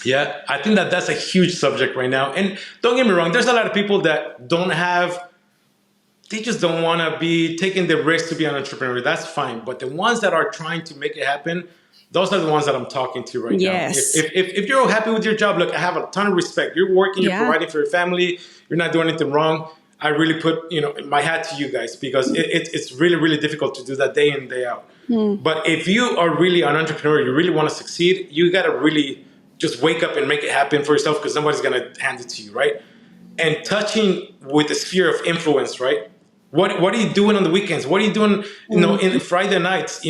Yeah, I think that that's a huge subject right now. And don't get me wrong, there's a lot of people that they just don't want to be taking the risk to be an entrepreneur. That's fine. But the ones that are trying to make it happen, those are the ones that I'm talking to right now. Yes. If you're happy with your job, look, I have a ton of respect. You're working, you're Yeah. providing for your family, you're not doing anything wrong. I really put my hat to you guys because it's really, really difficult to do that day in, day out. But if you are really an entrepreneur, you really want to succeed, you got to really just wake up and make it happen for yourself because somebody's going to hand it to you, right? And touching with the sphere of influence, right? What are you doing on the weekends? What are you doing, in Friday nights?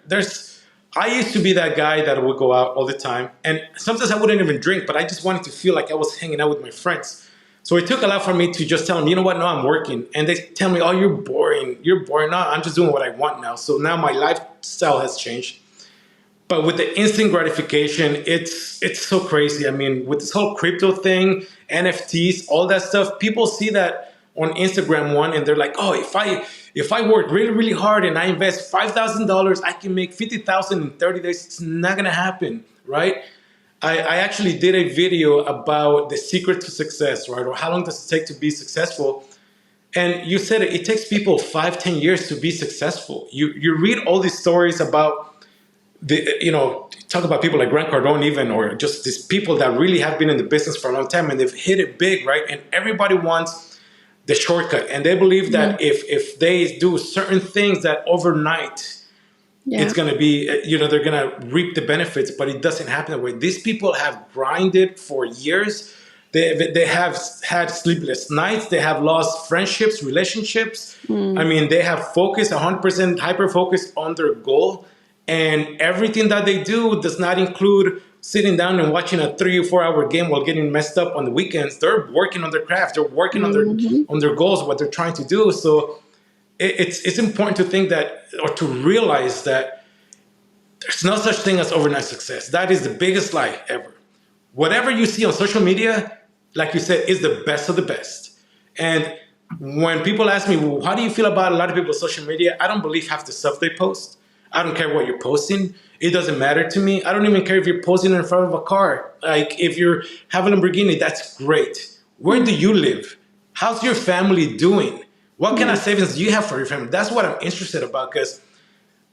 There's I used to be that guy that would go out all the time, and sometimes I wouldn't even drink, but I just wanted to feel like I was hanging out with my friends. So it took a lot for me to just tell them, you know what? No, I'm working, and they tell me, oh, you're boring. You're boring. No, I'm just doing what I want now. So now my lifestyle has changed. But with the instant gratification, it's so crazy. I mean, with this whole crypto thing, NFTs, all that stuff, people see that on Instagram and they're like, oh, if I work really, really hard and I invest $5,000, I can make 50,000 in 30 days. It's not gonna happen, right? I actually did a video about the secret to success, right? Or how long does it take to be successful? And you said it takes people 5, 10 years to be successful. You read all these stories about talk about people like Grant Cardone even, or just these people that really have been in the business for a long time and they've hit it big, right? And everybody wants the shortcut. And they believe that if they do certain things that overnight, Yeah. it's going to be, they're going to reap the benefits, but it doesn't happen that way. These people have grinded for years. They have had sleepless nights. They have lost friendships, relationships. I mean, they have focused 100% hyper focused on their goal. And everything that they do does not include sitting down and watching a 3 or 4 hour game while getting messed up on the weekends. They're working on their craft. They're working on their goals, what they're trying to do. So it's important to think that, or to realize that there's no such thing as overnight success. That is the biggest lie ever. Whatever you see on social media, like you said, is the best of the best. And when people ask me, well, how do you feel about a lot of people on social media? I don't believe half the stuff they post. I don't care what you're posting. It doesn't matter to me. I don't even care if you're posting in front of a car. Like if you're having a Lamborghini, that's great. Where do you live? How's your family doing? What kind of savings do you have for your family? That's what I'm interested about, because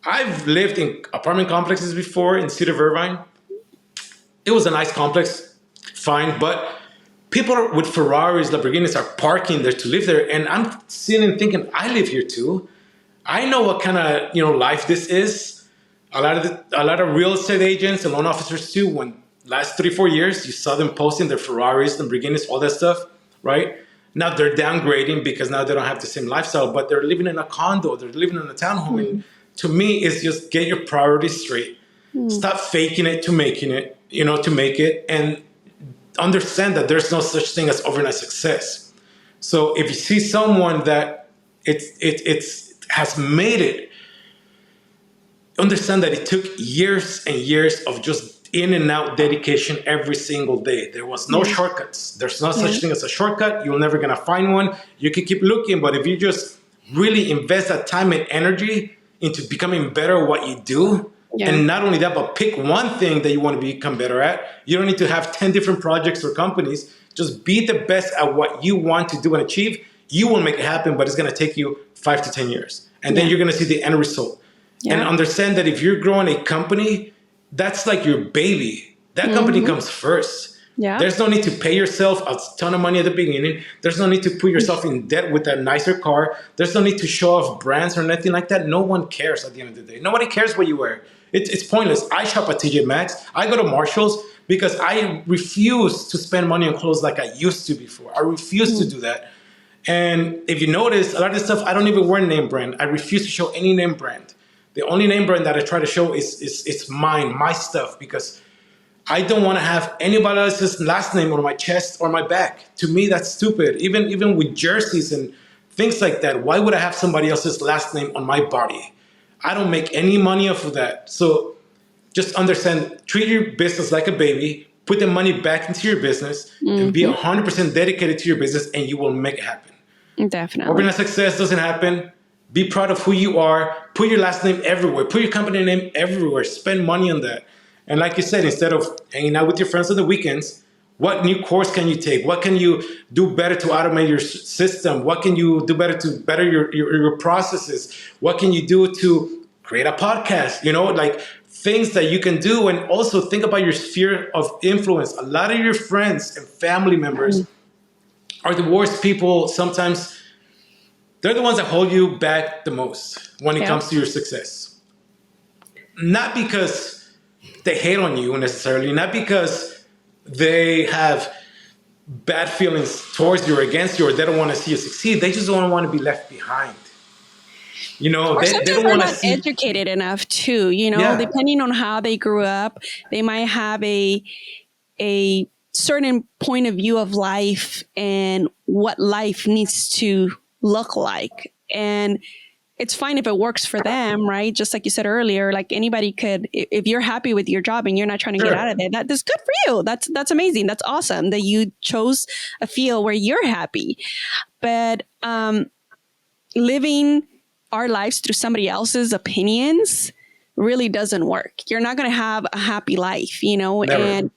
I've lived in apartment complexes before in City of Irvine. It was a nice complex, fine, but people with Ferraris, Lamborghinis are parking there to live there, and I'm sitting and thinking, I live here too. I know what kind of life this is. A lot of real estate agents and loan officers too. When last 3-4 years, you saw them posting their Ferraris, Lamborghinis, all that stuff, right? Now they're downgrading because now they don't have the same lifestyle, but they're living in a condo, they're living in a townhome. And to me, it's just get your priorities straight. Stop faking it to making it, to make it, and understand that there's no such thing as overnight success. So if you see someone that it's has made it, understand that it took years and years of just in and out dedication every single day. There was no shortcuts. There's no such thing as a shortcut. You're never gonna find one. You can keep looking, but if you just really invest that time and energy into becoming better at what you do, and not only that, but pick one thing that you want to become better at. You don't need to have 10 different projects or companies. Just be the best at what you want to do and achieve. You will make it happen, but it's going to take you 5 to 10 years. And then you're going to see the end result. And understand that if you're growing a company, that's like your baby. That company comes first. There's no need to pay yourself a ton of money at the beginning. There's no need to put yourself in debt with a nicer car. There's no need to show off brands or anything like that. No one cares at the end of the day. Nobody cares what you wear. It's pointless. I shop at TJ Maxx. I go to Marshall's because I refuse to spend money on clothes like I used to before. I refuse to do that. And if you notice, a lot of this stuff, I don't even wear name brand. I refuse to show any name brand. The only name brand that I try to show is mine, my stuff, because I don't want to have anybody else's last name on my chest or my back. To me, that's stupid. Even with jerseys and things like that, why would I have somebody else's last name on my body? I don't make any money off of that. So just understand, treat your business like a baby, put the money back into your business, and be 100% dedicated to your business, and you will make it happen. Definitely. Overnight success doesn't happen. Be proud of who you are. Put your last name everywhere. Put your company name everywhere. Spend money on that. And like you said, instead of hanging out with your friends on the weekends, what new course can you take? What can you do better to automate your system? What can you do better to better your processes? What can you do to create a podcast? Like things that you can do. And also think about your sphere of influence. A lot of your friends and family members are the worst people. Sometimes they're the ones that hold you back the most when it comes to your success. Not because they hate on you necessarily, not because they have bad feelings towards you or against you, or they don't want to see you succeed. They just don't want to be left behind. They don't want to see educated enough too. Depending on how they grew up, they might have a certain point of view of life and what life needs to look like. And it's fine if it works for them, right? Just like you said earlier, like anybody could, if you're happy with your job and you're not trying to get out of it, that's good for you. That's amazing. That's awesome that you chose a field where you're happy. But living our lives through somebody else's opinions really doesn't work. You're not going to have a happy life, Never. And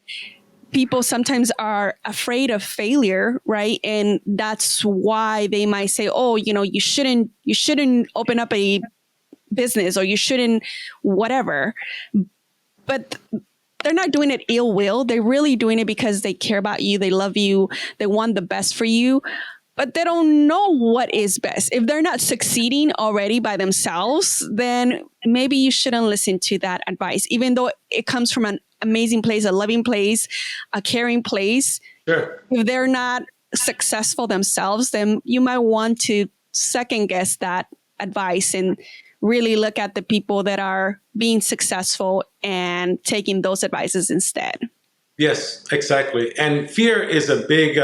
people sometimes are afraid of failure, right? And that's why they might say, oh, you shouldn't open up a business, or you shouldn't whatever. But they're not doing it ill will. They're really doing it because they care about you. They love you. They want the best for you, but they don't know what is best. If they're not succeeding already by themselves, then maybe you shouldn't listen to that advice, even though it comes from an amazing place, a loving place, a caring place. Sure. If they're not successful themselves, then you might want to second guess that advice and really look at the people that are being successful and taking those advices instead. Yes, exactly. And fear is a big,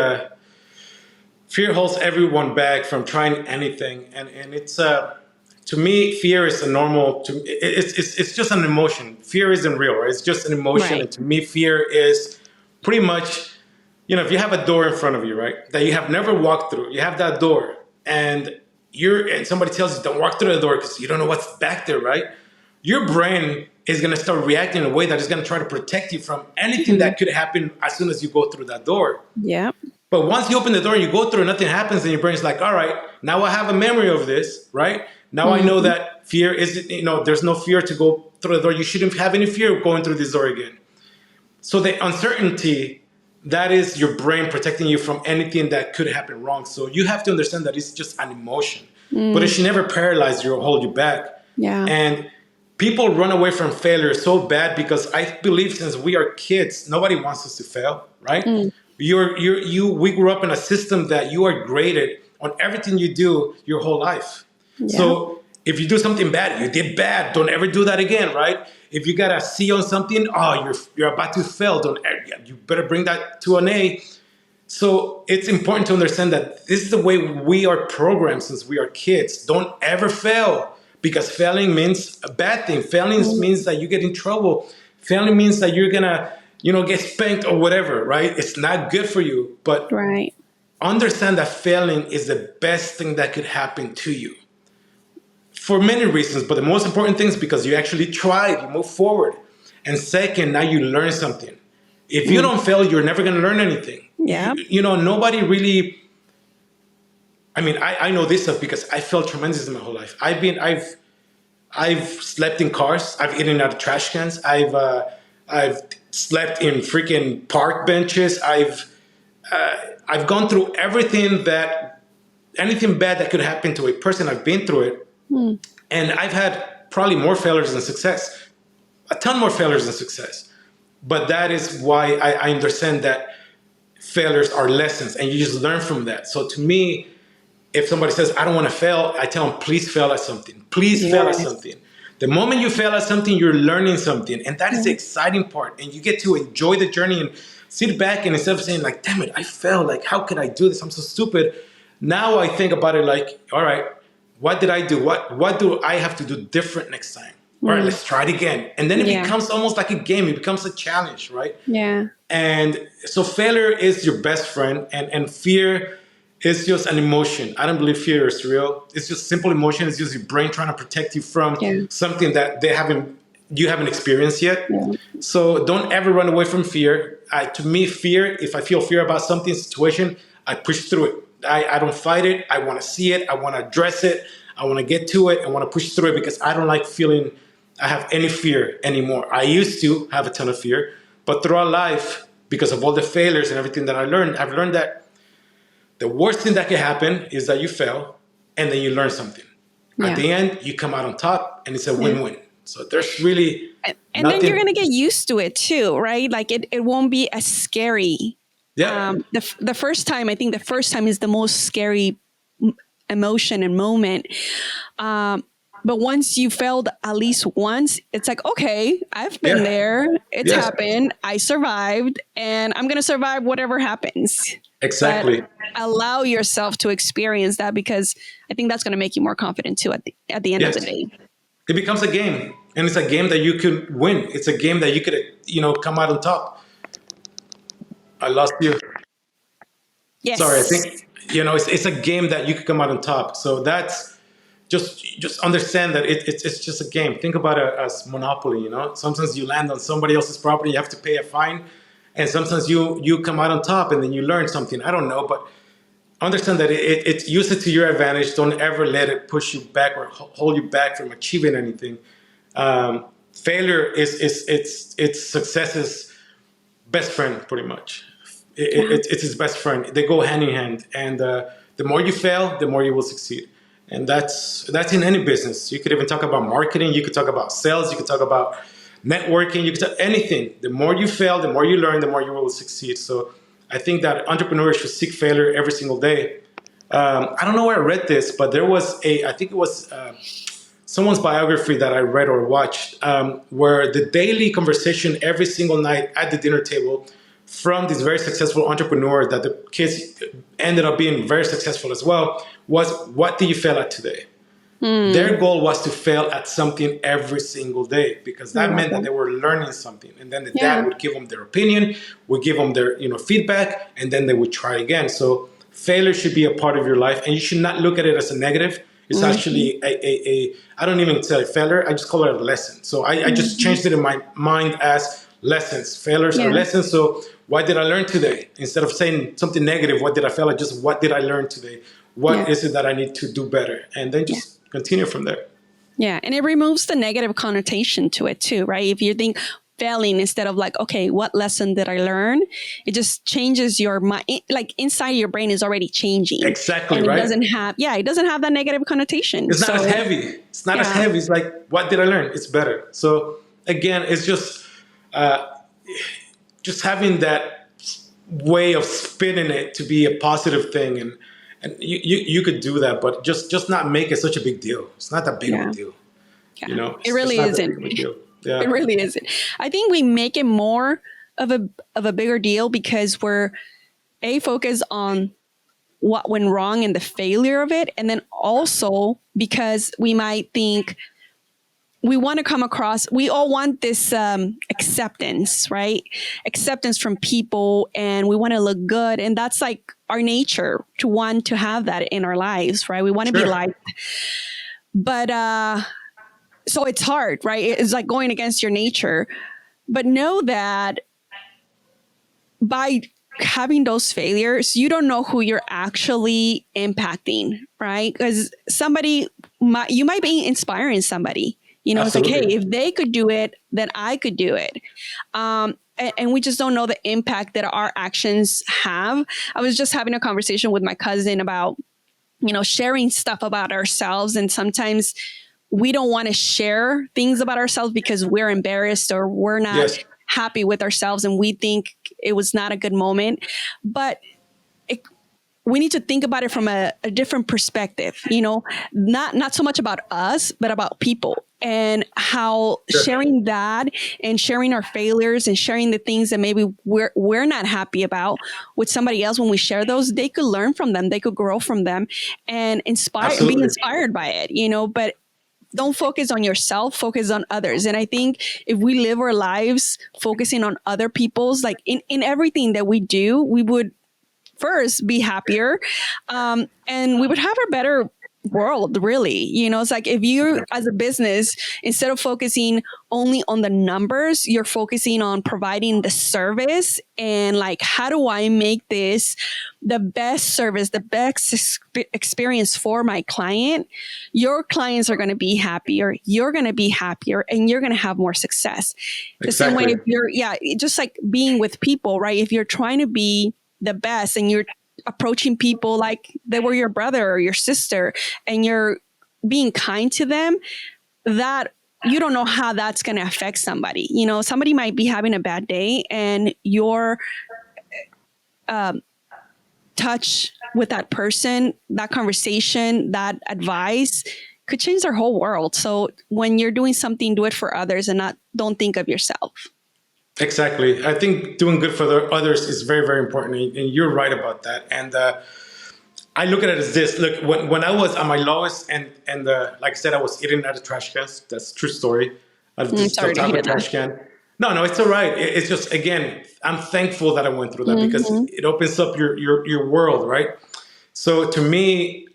fear holds everyone back from trying anything. And it's, to me, fear is a normal, it's just an emotion. Fear isn't real, right? It's just an emotion. Right. And to me, fear is pretty much, if you have a door in front of you, right, that you have never walked through, you have that door, and somebody tells you don't walk through the door because you don't know what's back there, right? Your brain is going to start reacting in a way that is going to try to protect you from anything that could happen as soon as you go through that door. Yeah. But once you open the door and you go through and nothing happens, then your brain's like, all right, now I have a memory of this, right? Now I know that fear is, there's no fear to go through the door. You shouldn't have any fear of going through this door again. So the uncertainty, that is your brain protecting you from anything that could happen wrong. So you have to understand that it's just an emotion, but it should never paralyze you or hold you back. Yeah. And people run away from failure so bad because I believe since we are kids, nobody wants us to fail, right? We grew up in a system that you are graded on everything you do your whole life. Yeah. So if you do something bad, you did bad. Don't ever do that again, right? If you got a C on something, oh, you're about to fail. You better bring that to an A. So it's important to understand that this is the way we are programmed since we are kids. Don't ever fail because failing means a bad thing. Failing means that you get in trouble. Failing means that you're gonna, get spanked or whatever, right? It's not good for you. But Right. understand that failing is the best thing that could happen to you for many reasons. But the most important thing is because you actually tried, you move forward. And second, now you learn something. If you don't fail, you're never going to learn anything. Yeah. Nobody really. I mean, I know this stuff because I failed tremendously in my whole life. I've slept in cars. I've eaten out of trash cans. I've slept in freaking park benches. I've gone through anything bad that could happen to a person. I've been through it, and I've had probably more failures than success, a ton more failures than success. But that is why I understand that failures are lessons, and you just learn from that. So to me, if somebody says, I don't want to fail, I tell them, please fail at something. Please fail at something. The moment you fail at something, you're learning something. And that is the exciting part. And you get to enjoy the journey and sit back, and instead of saying like, damn it, I failed. Like, how could I do this? I'm so stupid. Now I think about it like, all right, what did I do? What do I have to do different next time? All right, let's try it again. And then it becomes almost like a game. It becomes a challenge, right? Yeah. And so failure is your best friend, and fear is just an emotion. I don't believe fear is real. It's just simple emotion. It's just your brain trying to protect you from something that you haven't experienced yet. Yeah. So don't ever run away from fear. To me, fear, if I feel fear about something, situation, I push through it. I don't fight it. I want to see it. I want to address it. I want to get to it. I want to push through it because I don't like feeling I have any fear anymore. I used to have a ton of fear, but throughout life, because of all the failures and everything that I've learned that the worst thing that can happen is that you fail and then you learn something. At the end, you come out on top and it's a win-win. So there's really and then you're going to get used to it too, right? Like it won't be as scary. Yeah. The first time is the most scary emotion and moment. But once you failed at least once, it's like, okay, I've been there. It's happened. I survived, and I'm going to survive whatever happens. Exactly. But allow yourself to experience that, because I think that's going to make you more confident too at the end of the day. It becomes a game, and it's a game that you could win. It's a game that you could, come out on top. I lost you. Yes. Sorry, I think, it's a game that you could come out on top. So that's, just understand that it's just a game. Think about it as Monopoly, Sometimes you land on somebody else's property, you have to pay a fine. And sometimes you come out on top and then you learn something. I don't know, but understand that it's use it to your advantage. Don't ever let it push you back or hold you back from achieving anything. Failure it's success's best friend, pretty much. It's his best friend. They go hand in hand. And the more you fail, the more you will succeed. And that's in any business. You could even talk about marketing. You could talk about sales. You could talk about networking. You could talk anything. The more you fail, the more you learn, the more you will succeed. So I think that entrepreneurs should seek failure every single day. I don't know where I read this, but there was I think it was someone's biography that I read or watched, where the daily conversation every single night at the dinner table from this very successful entrepreneur that the kids ended up being very successful as well was, what do you fail at today? Their goal was to fail at something every single day, because that meant that they were learning something. And then the dad would give them their opinion, would give them their feedback, and then they would try again. So failure should be a part of your life, and you should not look at it as a negative. It's actually I don't even say failure, I just call it a lesson. So I just changed it in my mind as lessons. Failures are lessons. So what did I learn today? Instead of saying something negative, what did I fail at? Just what did I learn today? What is it that I need to do better? And then just continue from there. Yeah. And it removes the negative connotation to it too, right? If you think, failing instead of like, okay, what lesson did I learn? It just changes your mind. Like inside your brain is already changing. Exactly, And it right? doesn't have, it doesn't have that negative connotation. It's not as So, heavy. It's not as yeah, heavy. It's like, what did I learn? It's better. So again, it's just having that way of spinning it to be a positive thing, and you could do that, but just not make it such a big deal. It's not that big of a yeah, deal. yeah. You know, It it's really not that big isn't. of a deal. It Yeah, really isn't. I think we make it more of a bigger deal because we're focused on what went wrong and the failure of it, and then also because we might think we want to come across, we all want this acceptance, right? Acceptance from people, and we want to look good, and that's like our nature to want to have that in our lives, right? We want to be sure, liked, but so it's hard, right? It's like going against your nature. But know that by having those failures, you don't know who you're actually impacting, right? Because you might be inspiring somebody. You know, it's like, hey, absolutely. if they could do it, then I could do it. And we just don't know the impact that our actions have. I was just having a conversation with my cousin about, sharing stuff about ourselves. And sometimes we don't want to share things about ourselves because we're embarrassed or we're not Yes, happy with ourselves and we think it was not a good moment. But we need to think about it from a different perspective, not so much about us, but about people, and how sure, sharing that and sharing our failures and sharing the things that maybe we're not happy about with somebody else. When we share those, they could learn from them, they could grow from them and be absolutely. inspired by it, but don't focus on yourself, focus on others. And I think if we live our lives focusing on other people's, like in everything that we do, we would first be happier, and we would have a better world, really. It's like if you as a business, instead of focusing only on the numbers, you're focusing on providing the service and like, how do I make this the best service, the best experience for my client? Your clients are going to be happier, you're going to be happier, and you're going to have more success. The same way, Exactly. if you're just like being with people, right? If you're trying to be the best and you're approaching people like they were your brother or your sister and you're being kind to them, that you don't know how that's going to affect somebody. Somebody might be having a bad day, and your touch with that person, that conversation, that advice could change their whole world. So when you're doing something, do it for others and don't think of yourself. Exactly. I think doing good for others is very, very important, and you're right about that. And I look at it as this: look, when I was on my lowest, and like I said, I was eating out of trash cans. That's a true story. Out of the Sorry to top of hear the that. trash can. No, it's all right. It's just, again, I'm thankful that I went through that because Mm-hmm. it opens up your world, right? So to me,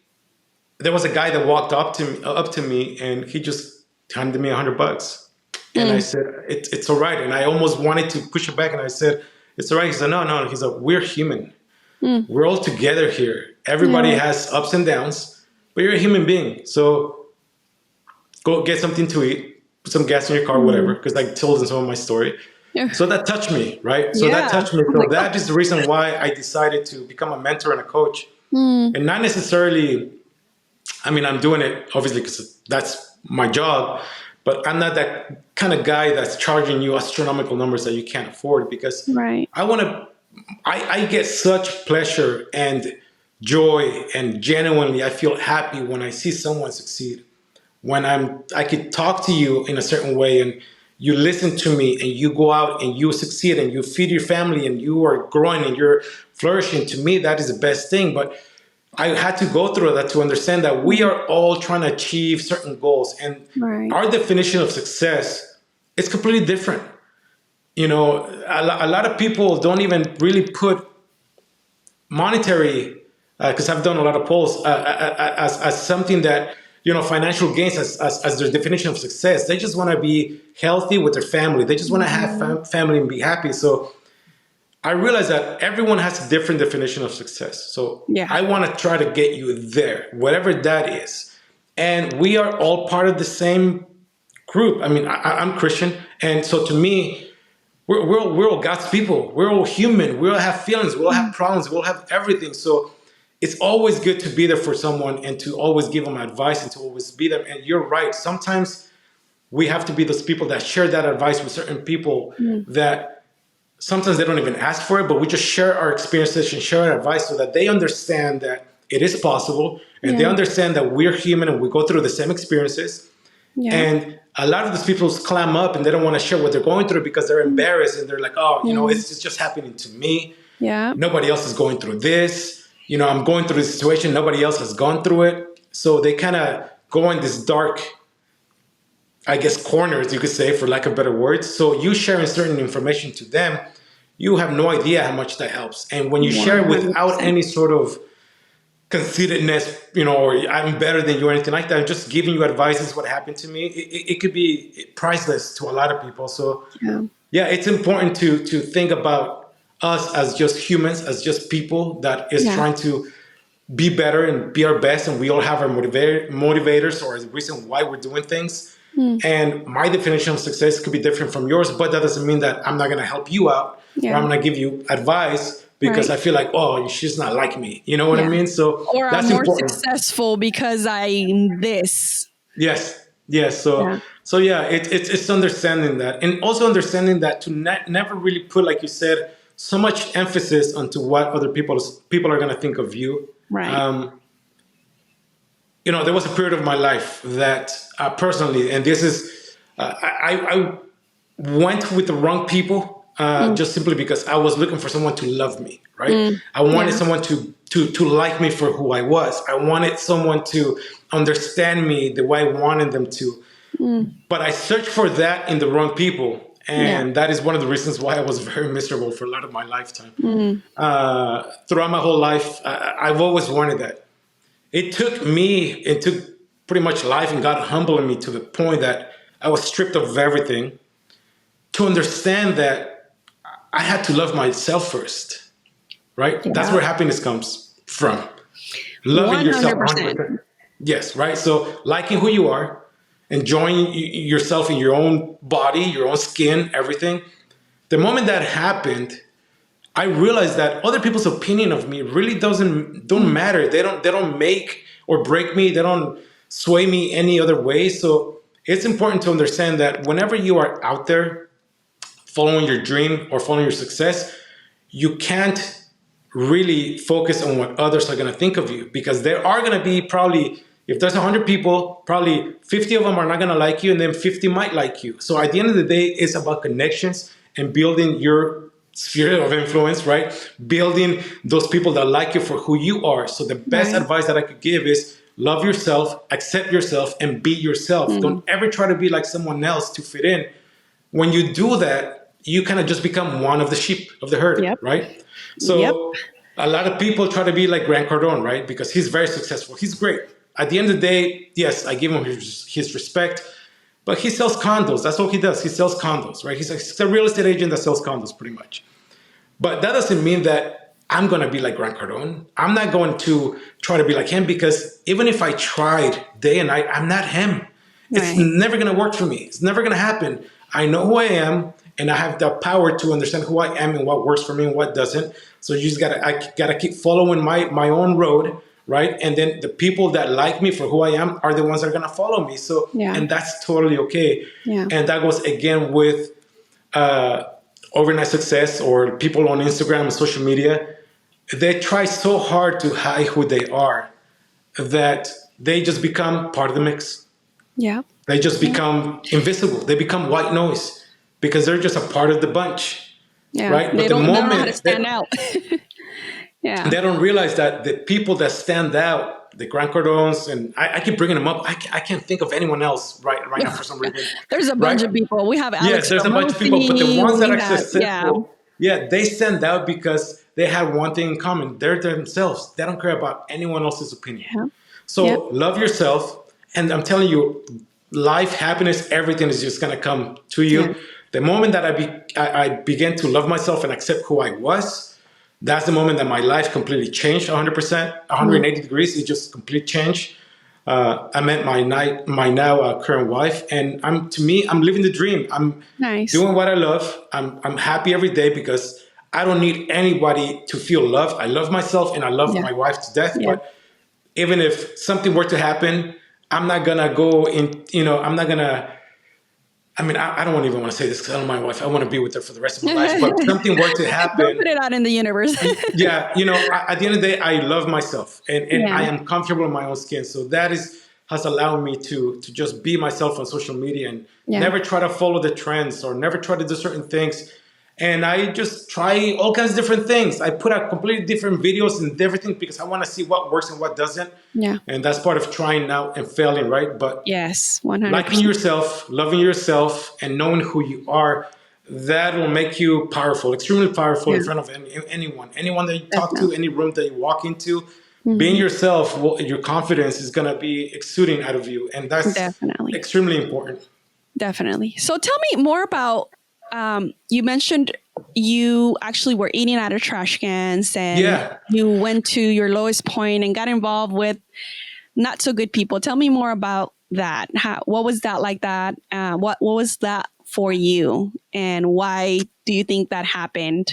there was a guy that walked up to me, and he just handed me $100. And I Mm, said, it's all right. And I almost wanted to push it back. And I said, it's all right. He said, no. He's like, we're human. mm, We're all together here. Everybody yeah. has ups and downs, but you're a human being. So go get something to eat, put some gas in your car, whatever. Mm, Because I told him some of my story. yeah. So that touched me, right? So that Yeah. touched me. I'm So like, oh. that is the reason why I decided to become a mentor and a coach. Mm, And not necessarily, I mean, I'm doing it obviously because that's my job, but I'm not that kind of guy that's charging you astronomical numbers that you can't afford, because right. I want to, I get such pleasure and joy, and genuinely I feel happy when I see someone succeed. When I could talk to you in a certain way and you listen to me and you go out and you succeed and you feed your family and you are growing and you're flourishing. To me, that is the best thing. But I had to go through that to understand that we Mm, are all trying to achieve certain goals, and right. our definition of success is completely different. A lot of people don't even really put monetary, because I've done a lot of polls, as something that, financial gains as their definition of success. They just want to be healthy with their family. They just want to have Mhm. family and be happy. So I realize that everyone has a different definition of success. So Yeah. I want to try to get you there, whatever that is. And we are all part of the same group. I mean, I'm Christian. And so to me, we're all God's people. We're all human. We all have feelings. We all have problems. We all have everything. So it's always good to be there for someone and to always give them advice and to always be there. And you're right. Sometimes we have to be those people that share that advice with certain people that sometimes they don't even ask for it, but we just share our experiences and share our advice so that they understand that it is possible and they understand that we're human and we go through the same experiences. Yeah. And a lot of these people clam up and they don't want to share what they're going through because they're embarrassed and they're like, oh, you know, it's just happening to me. Yeah. Nobody else is going through this. You know, I'm going through this situation. Nobody else has gone through it. So they kind of go in this dark, I guess, corners, you could say, for lack of better words. So you sharing certain information to them, you have no idea how much that helps. And when you share it without any sort of conceitedness, you know, or I'm better than you or anything like that, I'm just giving you advice, this is what happened to me, it could be priceless to a lot of people. So yeah, it's important to think about us as just humans, as just people that is trying to be better and be our best. And we all have our motivators or the reason why we're doing things. And my definition of success could be different from yours, but that doesn't mean that I'm not going to help you out or I'm going to give you advice because I feel like, oh, she's not like me. You know what I mean? So or that's I'm more important. successful because I'm this. Yes. So yeah, it's understanding that, and also understanding that to never really put, like you said, so much emphasis onto what other people are going to think of you. Right. You know, there was a period of my life that personally, and this is, I went with the wrong people just simply because I was looking for someone to love me, right? I wanted someone to like me for who I was. I wanted someone to understand me the way I wanted them to. But I searched for that in the wrong people. And that is one of the reasons why I was very miserable for a lot of my lifetime. Throughout my whole life, I've always wanted that. It took pretty much life and God humbling me to the point that I was stripped of everything to understand that I had to love myself first, right? That's where happiness comes from. Loving 100%. yourself 100%. Yes, right? So liking who you are, enjoying yourself in your own body, your own skin, everything. The moment that happened, I realized that other people's opinion of me really don't matter. They don't make or break me. They don't sway me any other way. So it's important to understand that whenever you are out there following your dream or following your success, you can't really focus on what others are going to think of you, because there are going to be probably, if there's 100 people, probably 50 of them are not going to like you and then 50 might like you. So at the end of the day, it's about connections and building your sphere of influence, right? Building those people that like you for who you are. So the best advice that I could give is love yourself, accept yourself, and be yourself. Don't ever try to be like someone else to fit in. When you do that, you kind of just become one of the sheep of the herd, right? So a lot of people try to be like Grant Cardone, right? Because he's very successful. He's great. At the end of the day, yes, I give him his respect. But he sells condos. That's all he does. He sells condos, right? He's a real estate agent that sells condos pretty much. But that doesn't mean that I'm going to be like Grant Cardone. I'm not going to try to be like him, because even if I tried day and night, I'm not him. It's never going to work for me. It's never going to happen. I know who I am, and I have the power to understand who I am and what works for me and what doesn't. So you just I gotta keep following my own road. Right. And then the people that like me for who I am are the ones that are going to follow me. So, and that's totally okay. And that goes again with overnight success or people on Instagram and social media. They try so hard to hide who they are that they just become part of the mix. They just become invisible. They become white noise because they're just a part of the bunch. Right. They don't know how to stand out. They don't realize that the people that stand out, the Grant Cardones, and I keep bringing them up. I can't think of anyone else right now for some reason. There's a bunch of people. We have Alex. Yes, there's a bunch of people, but the ones that are successful, they stand out because they have one thing in common. They're themselves. They don't care about anyone else's opinion. So love yourself, and I'm telling you, life, happiness, everything is just going to come to you. The moment that I began to love myself and accept who I was, that's the moment that my life completely changed 100%, 180 degrees. It just complete change. I met my now current wife, and I'm living the dream. I'm Nice. doing what I love. I'm happy every day because I don't need anybody to feel love. I love myself and I love Yeah. my wife to death. Yeah. But even if something were to happen, I'm not gonna go in. I'm not gonna. I mean, I don't even want to say this because I love my wife. I want to be with her for the rest of my life. But if something were to Don't happen, put it out in the universe. yeah, at the end of the day, I love myself and Yeah. I am comfortable in my own skin. So that has allowed me to just be myself on social media and Yeah. never try to follow the trends or never try to do certain things. And I just try all kinds of different things. I put out completely different videos and everything because I want to see what works and what doesn't. Yeah. And that's part of trying out and failing, right? But Yes. liking 100%. yourself, loving yourself, and knowing who you are, that will make you powerful, extremely powerful Yeah. in front of anyone that you talk to, Definitely. any room that you walk into. Being Hmm. yourself, your confidence is going to be exuding out of you. And that's Definitely. extremely important. Definitely. So tell me more about, you mentioned you actually were eating out of trash cans and Yeah. you went to your lowest point and got involved with not so good people. Tell me more about that. What was that like that? What was that for you? And why do you think that happened?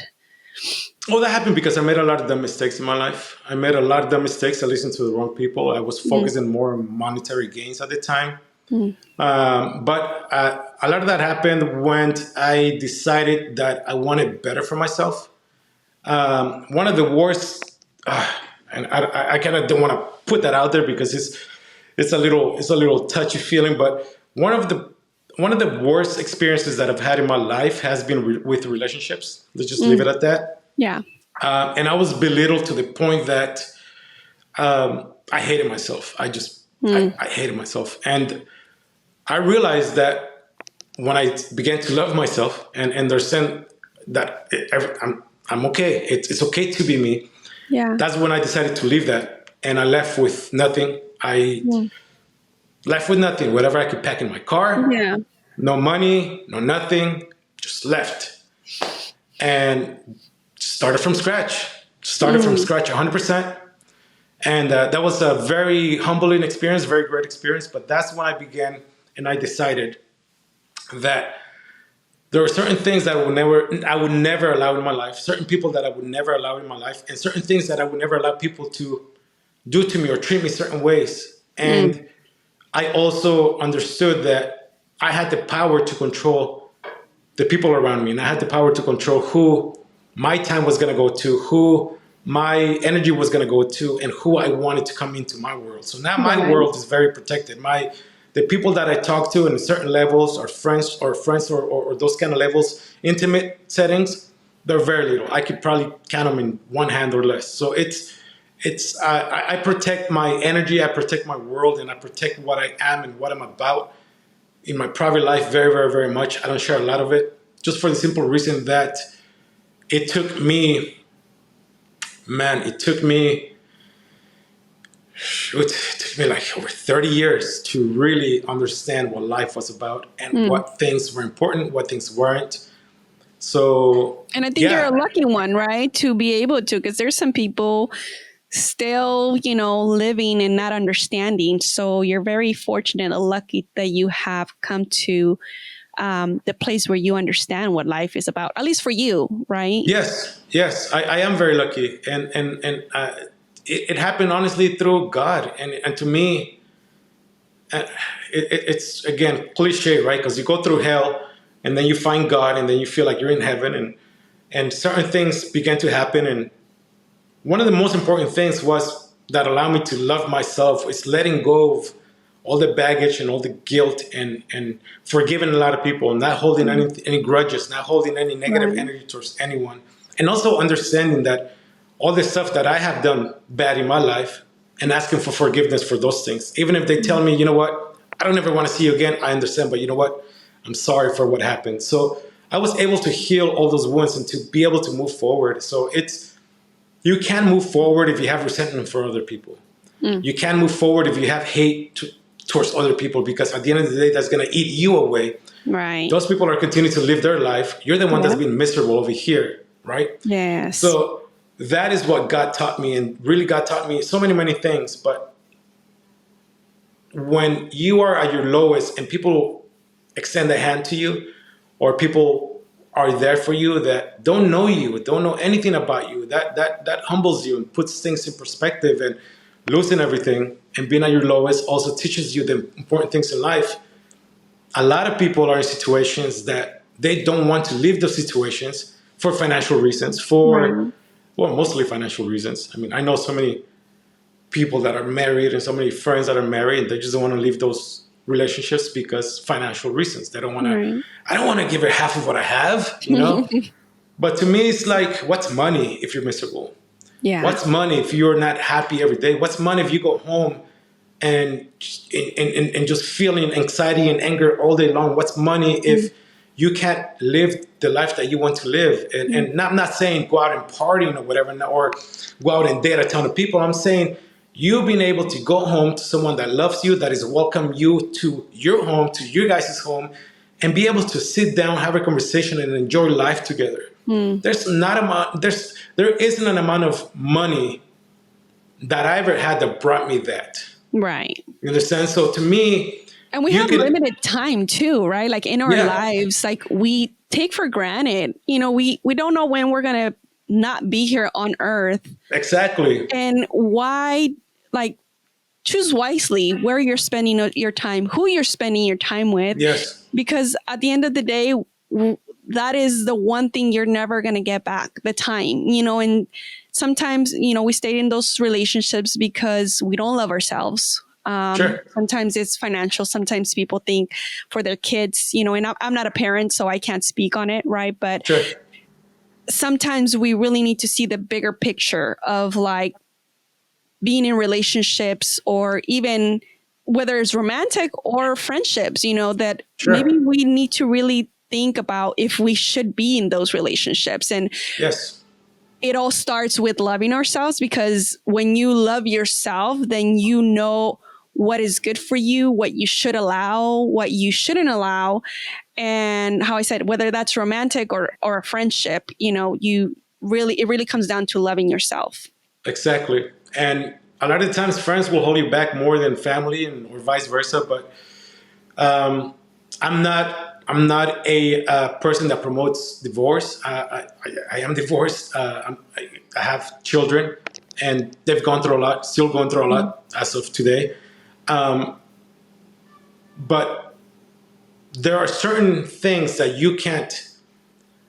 Well, that happened because I made a lot of dumb mistakes in my life. I made a lot of dumb mistakes. I listened to the wrong people. I was Mm, focusing more on monetary gains at the time. mm, But a lot of that happened when I decided that I wanted better for myself. One of the worst, and I kind of don't want to put that out there because it's a little touchy feeling. But one of the worst experiences that I've had in my life has been with relationships. Let's just leave mm. it at that. Yeah. And I was belittled to the point that I hated myself. Mm, I hated myself, and I realized that when I began to love myself and understand that I'm okay. It's okay to be me. yeah. That's when I decided to leave that, and I left with nothing. I Mm, left with nothing. Whatever I could pack in my car, yeah. no money, no nothing. Just left and started from scratch. Started from Mm, scratch, 100%. And that was a very humbling experience, very great experience. But that's when I began, and I decided that there were certain things that I would never allow in my life, certain people that I would never allow in my life, and certain things that I would never allow people to do to me or treat me certain ways. mm, And I also understood that I had the power to control the people around me, and I had the power to control who my time was going to go to, who my energy was going to go to, and who I wanted to come into my world. So now my right. world is very protected. The people that I talk to in certain levels are friends or those kind of levels, intimate settings, they're very little. I could probably count them in one hand or less. So I protect my energy, I protect my world, and I protect what I am and what I'm about in my private life very, very, very much. I don't share a lot of it just for the simple reason that it took me, man, it took me like over 30 years to really understand what life was about and Mm. what things were important, what things weren't. So, And I think you're a yeah, lucky one, right? To be able to, because there's some people still, living and not understanding. So you're very fortunate and lucky that you have come to the place where you understand what life is about, at least for you, right? yes, yes, I am very lucky. And it happened honestly through God. And to me, uh, it's again cliche, right? Because you go through hell and then you find God and then you feel like you're in heaven and certain things began to happen. And one of the most important things was that allowed me to love myself is letting go of all the baggage and all the guilt and forgiving a lot of people, not holding Mm. any grudges, not holding any negative Right. energy towards anyone. And also understanding that all the stuff that I have done bad in my life and asking for forgiveness for those things. Even if they tell me, you know what, I don't ever want to see you again, I understand, but you know what, I'm sorry for what happened. So I was able to heal all those wounds and to be able to move forward. So you can move forward if you have resentment for other people. Mm. You can move forward if you have hate towards other people because at the end of the day, that's going to eat you away. Right. Those people are continuing to live their life. You're the one that's Yeah. been miserable over here, right? Yes. So that is what God taught me, and really God taught me so many, many things. But when you are at your lowest and people extend a hand to you, or people are there for you that don't know you, don't know anything about you, that humbles you and puts things in perspective. And losing everything and being at your lowest also teaches you the important things in life. A lot of people are in situations that they don't want to leave those situations for financial reasons, for, Right. well, mostly financial reasons. I mean, I know so many people that are married and so many friends that are married, and they just don't want to leave those relationships because financial reasons. They don't want to, Right. I don't want to give her half of what I have, you know? But to me, it's like, what's money if you're miserable? Yeah. What's money if you're not happy every day? What's money if you go home and and just feeling anxiety and anger all day long? What's money if you can't live the life that you want to live? And not, I'm not saying go out and partying or whatever, or go out and date a ton of people. I'm saying you being able to go home to someone that loves you, that is welcome you to your home, to your guys' home, and be able to sit down, have a conversation, and enjoy life together. There isn't an amount of money that I ever had that brought me that. Right. You understand? So to me, And we you have could, limited time too, right? Like in our yeah, lives, like we take for granted, we don't know when we're going to not be here on earth. exactly. And why, like, choose wisely where you're spending your time, who you're spending your time with, Yes, because at the end of the day, that is the one thing you're never going to get back, the time, and sometimes, we stay in those relationships because we don't love ourselves. sure, Sometimes it's financial. Sometimes people think for their kids, and I'm not a parent, so I can't speak on it, right? But sure, sometimes we really need to see the bigger picture of like being in relationships, or even whether it's romantic or friendships, that maybe sure. we need to really think about if we should be in those relationships. And Yes, it all starts with loving ourselves, because when you love yourself, then you know what is good for you, what you should allow, what you shouldn't allow. And how I said, whether that's romantic or a friendship, it really comes down to loving yourself. exactly. And a lot of times, friends will hold you back more than family, and or vice versa. But um, I'm not a person that promotes divorce. I am divorced. I have children, and they've gone through a lot. Still going through a lot as of today. Um, but there are certain things that you can't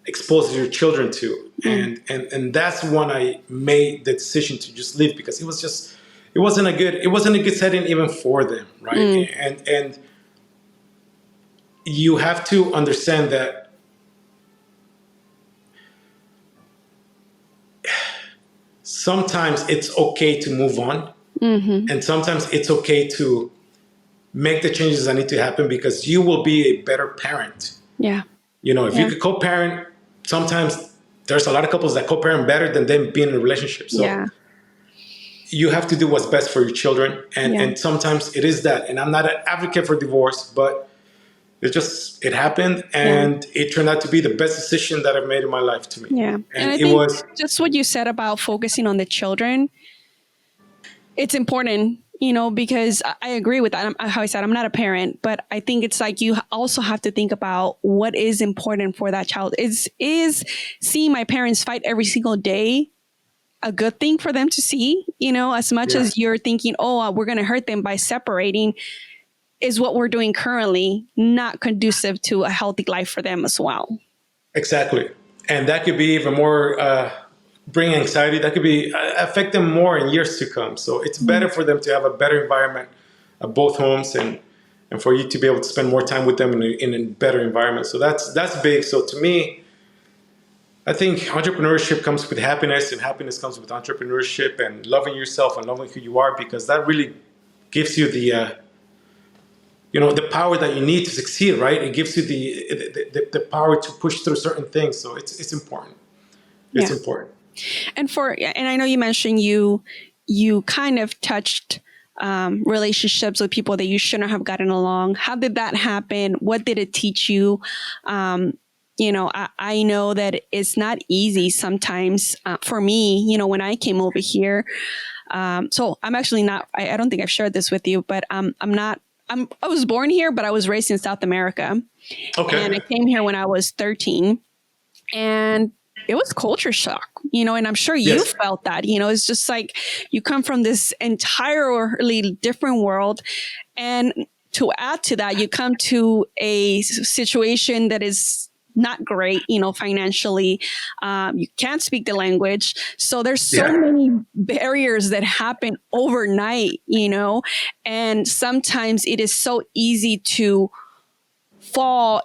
expose your children to, and that's when I made the decision to just leave, because it wasn't a good setting even for them, right? And you have to understand that sometimes it's okay to move on, and sometimes it's okay to make the changes that need to happen, because you will be a better parent. Yeah. If you could co-parent, sometimes there's a lot of couples that co-parent better than them being in a relationship. So Yeah. you have to do what's best for your children. And, Yeah. and sometimes it is that. And I'm not an advocate for divorce, but it happened, Yeah. and it turned out to be the best decision that I've made in my life to me. Yeah. And And I it think was, just what you said about focusing on the children, it's important, because I agree with that. How I said, I'm not a parent, but I think it's like you also have to think about what is important for that child. Is seeing my parents fight every single day a good thing for them to see? As much yeah, as you're thinking, oh, we're going to hurt them by separating, is what we're doing currently not conducive to a healthy life for them as well? exactly. And that could be even more, bring anxiety. That could be affect them more in years to come. So it's better for them to have a better environment at both homes, and for you to be able to spend more time with them in a better environment. So that's big. So to me, I think entrepreneurship comes with happiness, and happiness comes with entrepreneurship, and loving yourself and loving who you are, because that really gives you the power that you need to succeed, right? It gives you the power to push through certain things. So it's important. It's Yeah. important. And I know you mentioned you kind of touched relationships with people that you shouldn't have gotten along. How did that happen? What did it teach you? I know that it's not easy sometimes for me, when I came over here. So I'm actually not, I don't think I've shared this with you, but I was born here, but I was raised in South America. Okay. And I came here when I was 13, and it was culture shock, and I'm sure you Yes. felt that, it's just like you come from this entirely different world. And to add to that, you come to a situation that is not great, financially. You can't speak the language. So there's so Yeah. many barriers that happen overnight, and sometimes it is so easy to fall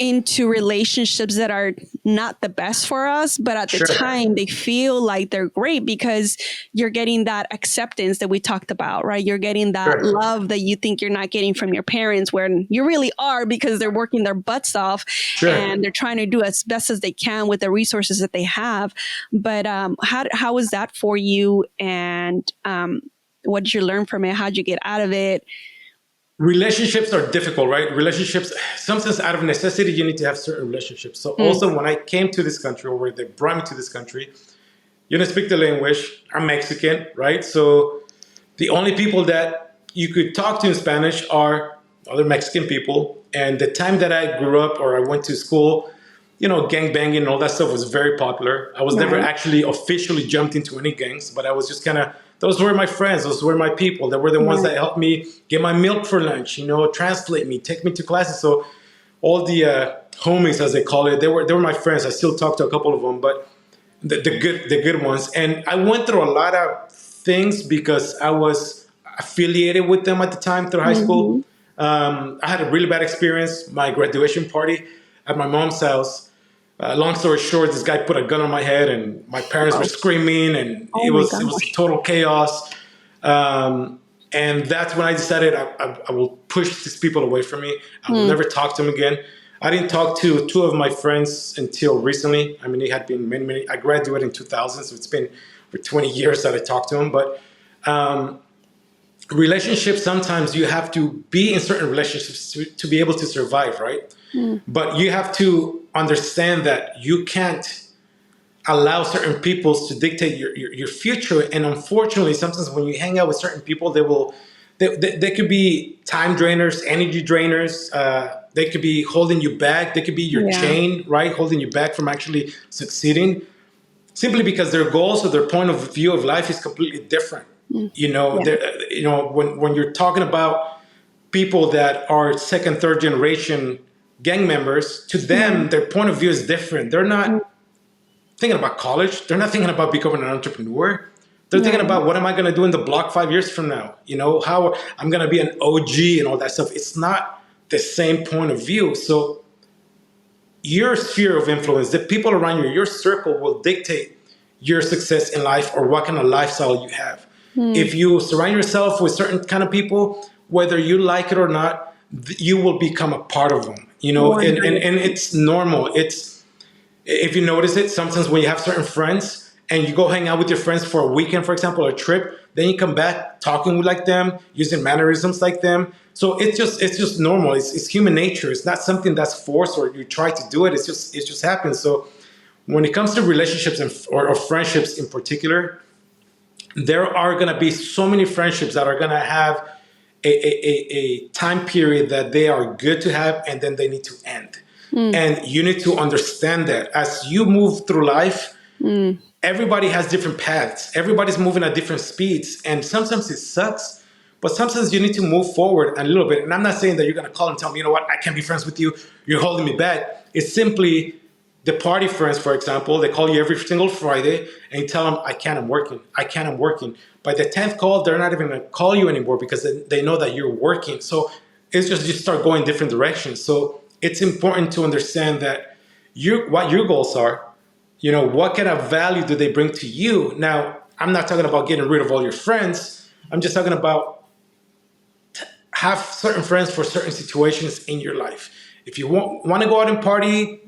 into relationships that are not the best for us, but at the Sure. time they feel like they're great because you're getting that acceptance that we talked about, right? You're getting that Sure. love that you think you're not getting from your parents, where you really are, because they're working their butts off Sure. and they're trying to do as best as they can with the resources that they have. But how was that for you? And what did you learn from it? How'd you get out of it? Relationships are difficult, right? Relationships, sometimes out of necessity, you need to have certain relationships. So also when I came to this country, or where they brought me to this country, you don't speak the language. I'm Mexican, right? So the only people that you could talk to in Spanish are other Mexican people. And the time that I grew up, or I went to school, gang banging and all that stuff was very popular. I was never Right. actually officially jumped into any gangs, but I was just kind of, those were my friends. Those were my people. They were the ones Right. that helped me get my milk for lunch, translate me, take me to classes. So all the homies, as they call it, they were my friends. I still talk to a couple of them, but the good ones. And I went through a lot of things because I was affiliated with them at the time through high school. I had a really bad experience. My graduation party at my mom's house. Long story short, this guy put a gun on my head, and my parents were screaming, and Oh it my was gosh. total chaos. And that's when I decided I will push these people away from me. I will never talk to them again. I didn't talk to two of my friends until recently. I mean, it had been many. I graduated in 2000, so it's been for 20 years that I talked to them. But relationships, sometimes you have to be in certain relationships to be able to survive, right? But you have to understand that you can't allow certain people to dictate your future. And unfortunately, sometimes when you hang out with certain people, they could be time drainers, energy drainers. They could be holding you back. They could be your Yeah. chain, right? Holding you back from actually succeeding, simply because their goals or their point of view of life is completely different. Yeah. When you're talking about people that are second, third generation gang members, to them, their point of view is different. They're not thinking about college. They're not thinking about becoming an entrepreneur. They're thinking about, what am I going to do in the block 5 years from now? How I'm going to be an OG and all that stuff. It's not the same point of view. So your sphere of influence, the people around you, your circle will dictate your success in life or what kind of lifestyle you have. If you surround yourself with certain kind of people, whether you like it or not, you will become a part of them. And it's normal. It's, if you notice it, sometimes when you have certain friends and you go hang out with your friends for a weekend, for example, or a trip, then you come back talking like them, using mannerisms like them. So it's just normal. It's human nature. It's not something that's forced or you try to do it. It just happens. So when it comes to relationships or friendships in particular, there are going to be so many friendships that are going to have a time period that they are good to have, and then they need to end. And you need to understand that as you move through life, everybody has different paths. Everybody's moving at different speeds. And sometimes it sucks, but sometimes you need to move forward a little bit. And I'm not saying that you're going to call and tell me, I can't be friends with you. You're holding me back. It's simply the party friends, for example. They call you every single Friday and you tell them, I can't, I'm working. I can't, I'm working. By the 10th call, they're not even going to call you anymore because they know that you're working. So it's just you start going different directions. So it's important to understand that what your goals are. What kind of value do they bring to you? Now, I'm not talking about getting rid of all your friends. I'm just talking about have certain friends for certain situations in your life. If you want to go out and party,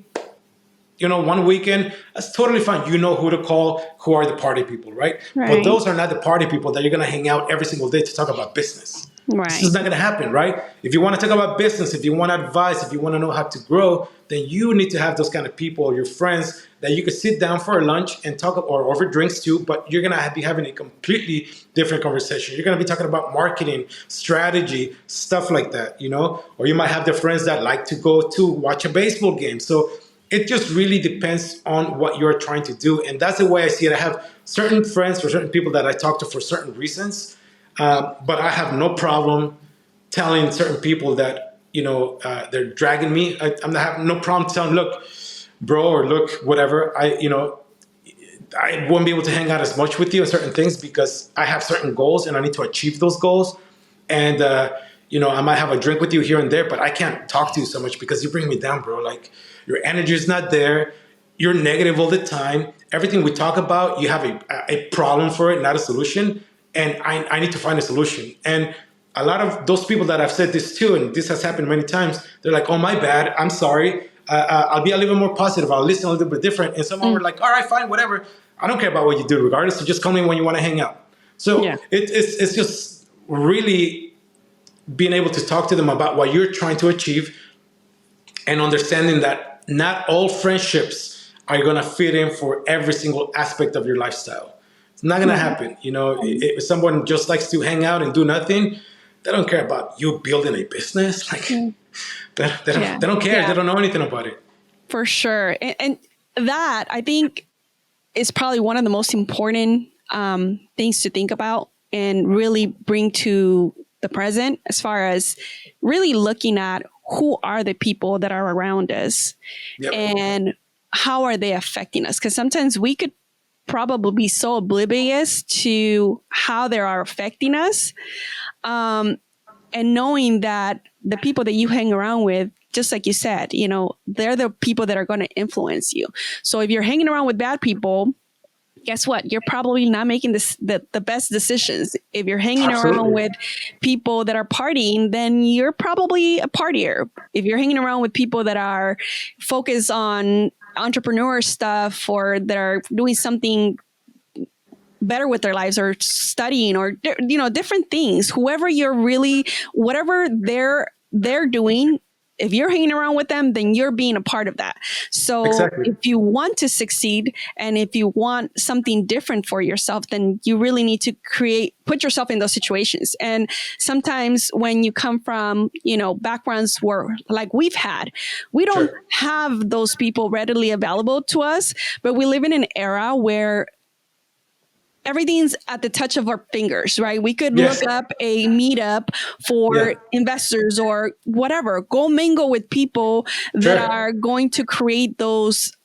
one weekend, that's totally fine. You know who to call, who are the party people, right? But those are not the party people that you're going to hang out every single day to talk about business. This is Right. not going to happen, right? If you want to talk about business, if you want advice, if you want to know how to grow, then you need to have those kind of people, your friends, that you could sit down for a lunch and talk, or over drinks too, but you're going to be having a completely different conversation. You're going to be talking about marketing, strategy, stuff like that, or you might have the friends that like to go to watch a baseball game. So it just really depends on what you're trying to do. And that's the way I see it. I have certain friends or certain people that I talk to for certain reasons. But I have no problem telling certain people that, they're dragging me. I have no problem telling, look, bro, or look, whatever. I won't be able to hang out as much with you on certain things because I have certain goals and I need to achieve those goals. And, I might have a drink with you here and there, but I can't talk to you so much because you bring me down, bro. Like, your energy is not there. You're negative all the time. Everything we talk about, you have a problem for it, not a solution. And I need to find a solution. And a lot of those people that I've said this to, and this has happened many times, they're like, oh, my bad. I'm sorry. I'll be a little bit more positive. I'll listen a little bit different. And someone were like, all right, fine, whatever. I don't care about what you do regardless. So just call me when you want to hang out. So Yeah. it's just really being able to talk to them about what you're trying to achieve and understanding that not all friendships are going to fit in for every single aspect of your lifestyle. It's not going to happen. If someone just likes to hang out and do nothing, they don't care about you building a business. Like, they don't care. Yeah. They don't know anything about it. For sure. And that, I think, is probably one of the most important things to think about and really bring to the present, as far as really looking at who are the people that are around us. Yep. And how are they affecting us? Because sometimes we could probably be so oblivious to how they are affecting us. And knowing that the people that you hang around with, just like you said, they're the people that are going to influence you. So if you're hanging around with bad people, guess what? You're probably not making the best decisions. If you're hanging around with people that are partying, then you're probably a partier. If you're hanging around with people that are focused on entrepreneur stuff, or that are doing something better with their lives, or studying, or different things, whatever they're doing, if you're hanging around with them, then you're being a part of that. So if you want to succeed, and if you want something different for yourself, then you really need to put yourself in those situations. And sometimes when you come from, backgrounds where, like we've had, we don't have those people readily available to us, but we live in an era where everything's at the touch of our fingers, right? We could look up a meetup for investors or whatever. Go mingle with people that are going to create those,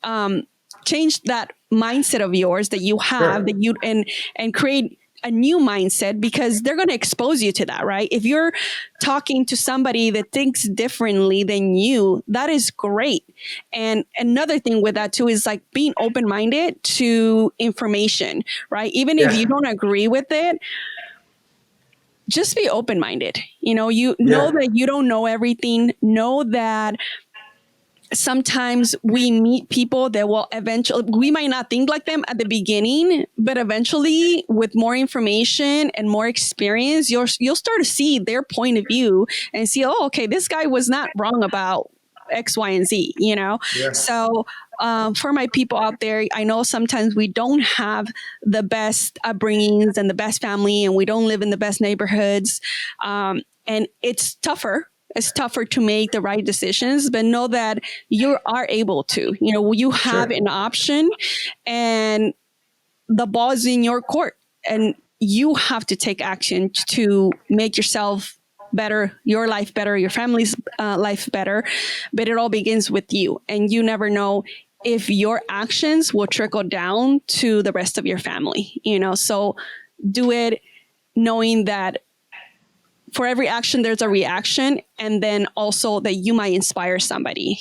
change that mindset of yours that you have, that you and create a new mindset, because they're going to expose you to that, right? If you're talking to somebody that thinks differently than you, that is great. And another thing with that too is like being open-minded to information, right? Even if you don't agree with it, just be open-minded. Know that you don't know everything. Know that sometimes we meet people that will eventually, we might not think like them at the beginning, but eventually with more information and more experience, you'll start to see their point of view and see, oh, okay, this guy was not wrong about X, Y, and Z, So for my people out there, I know sometimes we don't have the best upbringings and the best family, and we don't live in the best neighborhoods. And it's tougher. It's tougher to make the right decisions, but know that you are able to. You have an option, and the ball is in your court, and you have to take action to make yourself better, your life better, your family's life better. But it all begins with you, and you never know if your actions will trickle down to the rest of your family. So do it knowing that for every action, there's a reaction, and then also that you might inspire somebody.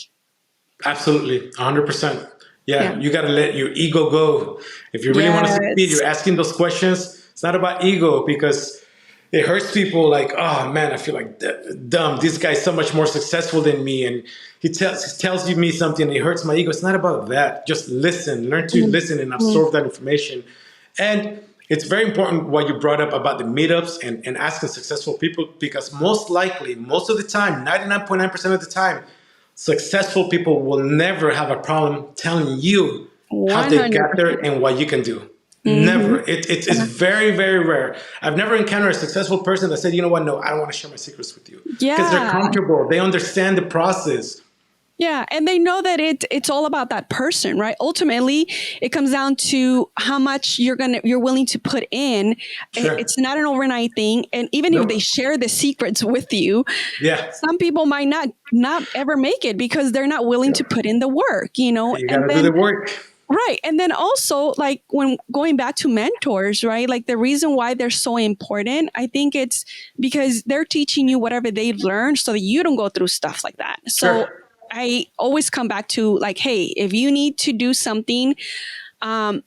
Absolutely, 100%. Yeah, you got to let your ego go. If you really want to succeed, you're asking those questions. It's not about ego, because it hurts people like, oh man, I feel like dumb. This guy's so much more successful than me, and he tells me something, and it hurts my ego. It's not about that. Just listen, learn to listen and absorb that information. And it's very important what you brought up about the meetups and asking successful people, because most likely, most of the time, 99.9% of the time, successful people will never have a problem telling you how they got there 100%. and what you can do. Mm-hmm. Never. It's very, very rare. I've never encountered a successful person that said, you know what, no, I don't want to share my secrets with you. Because they're Yeah. comfortable. They understand the process. Yeah, and they know that it's all about that person, right? Ultimately, it comes down to how much you're willing to put in. Sure. It's not an overnight thing, and even if they Nope. share the secrets with you, Yeah. some people might not ever make it because they're not willing to Yep. put in the work, you know. You got And to do then the work. right. And then also, like, when going back to mentors, right? Like, the reason why they're so important, I think it's because they're teaching you whatever they've learned so that you don't go through stuff like that. So Sure. I always come back to, like, hey, if you need to do something, um,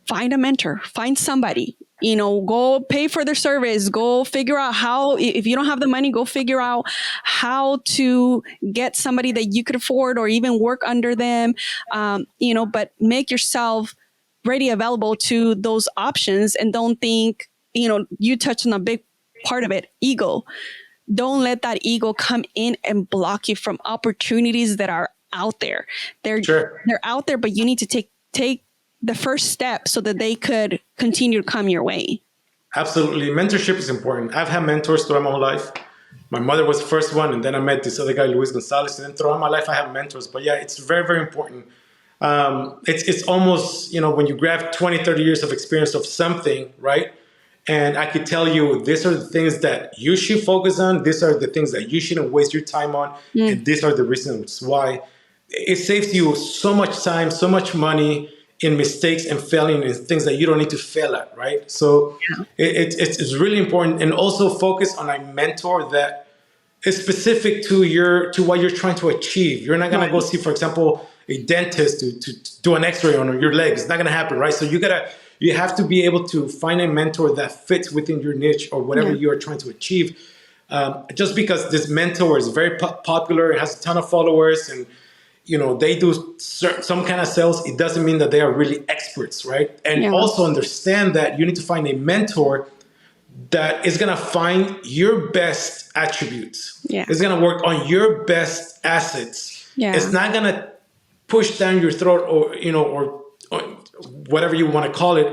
find a mentor, find somebody, you know, go pay for their service, go figure out how, if you don't have the money, go figure out how to get somebody that you could afford or even work under them, you know, but make yourself ready, available to those options, and don't think, you know, you touched on a big part of it, ego. Don't let that ego come in and block you from opportunities that are out there. They're Sure. they're out there, but you need to take the first step so that they could continue to come your way. Absolutely. Mentorship is important. I've had mentors throughout my whole life. My mother was the first one, and then I met this other guy, Luis Gonzalez. And then throughout my life, I have mentors. But yeah, it's very, very important. It's almost, you know, when you grab 20, 30 years of experience of something, right? And I could tell you, these are the things that you should focus on. These are the things that you shouldn't waste your time on. Mm, And these are the reasons why. It saves you so much time, so much money in mistakes and failing and things that you don't need to fail at, right? So it's really important. And also focus on a mentor that is specific to what you're trying to achieve. You're not gonna go right. see, for example, a dentist to do an X-ray on your leg. It's not gonna happen, right? So you have to be able to find a mentor that fits within your niche or whatever Yeah. you are trying to achieve. Just because this mentor is very popular and has a ton of followers, and you know they do some kind of sales, it doesn't mean that they are really experts, right? And Yeah. also understand that you need to find a mentor that is going to find your best attributes. Yeah. It's going to work on your best assets. Yeah. It's not going to push down your throat, or you know, or whatever you want to call it,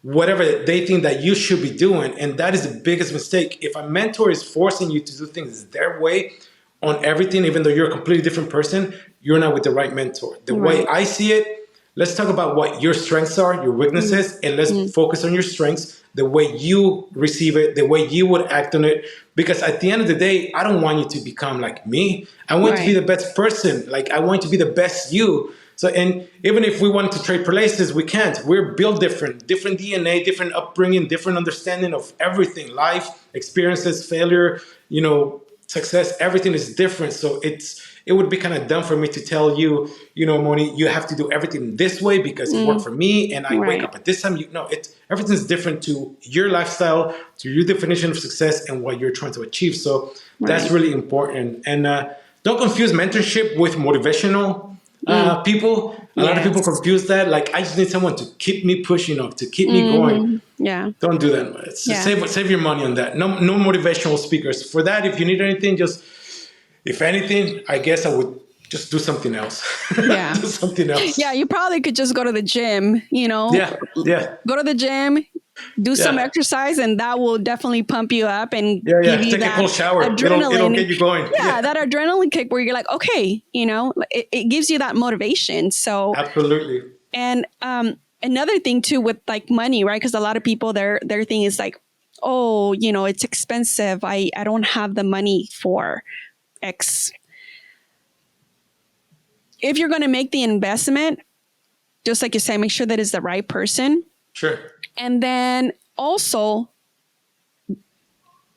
whatever they think that you should be doing. And that is the biggest mistake. If a mentor is forcing you to do things their way on everything, even though you're a completely different person, you're not with the right mentor. The way Right. I see it, let's talk about what your strengths are, your Mm, weaknesses, and let's mm, focus on your strengths, the way you receive it, the way you would act on it. Because at the end of the day, I don't want you to become like me. I want you to be right. the best person. Like, I want you to be the best you. So, and even if we wanted to trade places, we can't. We're built different DNA, different upbringing, different understanding of everything, life, experiences, failure, you know, success, everything is different. So it would be kind of dumb for me to tell you, you know, Moni, you have to do everything this way because it worked Mm, for me and I wake right. up at this time. You know, everything's different to your lifestyle, to your definition of success and what you're trying to achieve. So that's Right. really important. And don't confuse mentorship with motivational Mm, people. A lot of people yes. confuse that. Like, I just need someone to keep me pushing up, to keep me going. Yeah. Don't do that. Yeah. Save your money on that. No motivational speakers. For that, if you need anything, just, if anything, I guess I would just do something else. Yeah. Do something Yeah. else. You probably could just go to the gym, you know, Yeah, yeah, go to the gym, do some yeah, exercise, and that will definitely pump you up and yeah, give yeah. you Take a that cold shower. It'll adrenaline. get you going. Yeah, Yeah, that adrenaline kick where you're like, okay, you know, it gives you that motivation. So, absolutely. and another thing too with like money, right? Because a lot of people, their thing is like, oh, you know, it's expensive. I don't have the money for X. If you're going to make the investment, just like you say, make sure that it's the right person. Sure. And then also,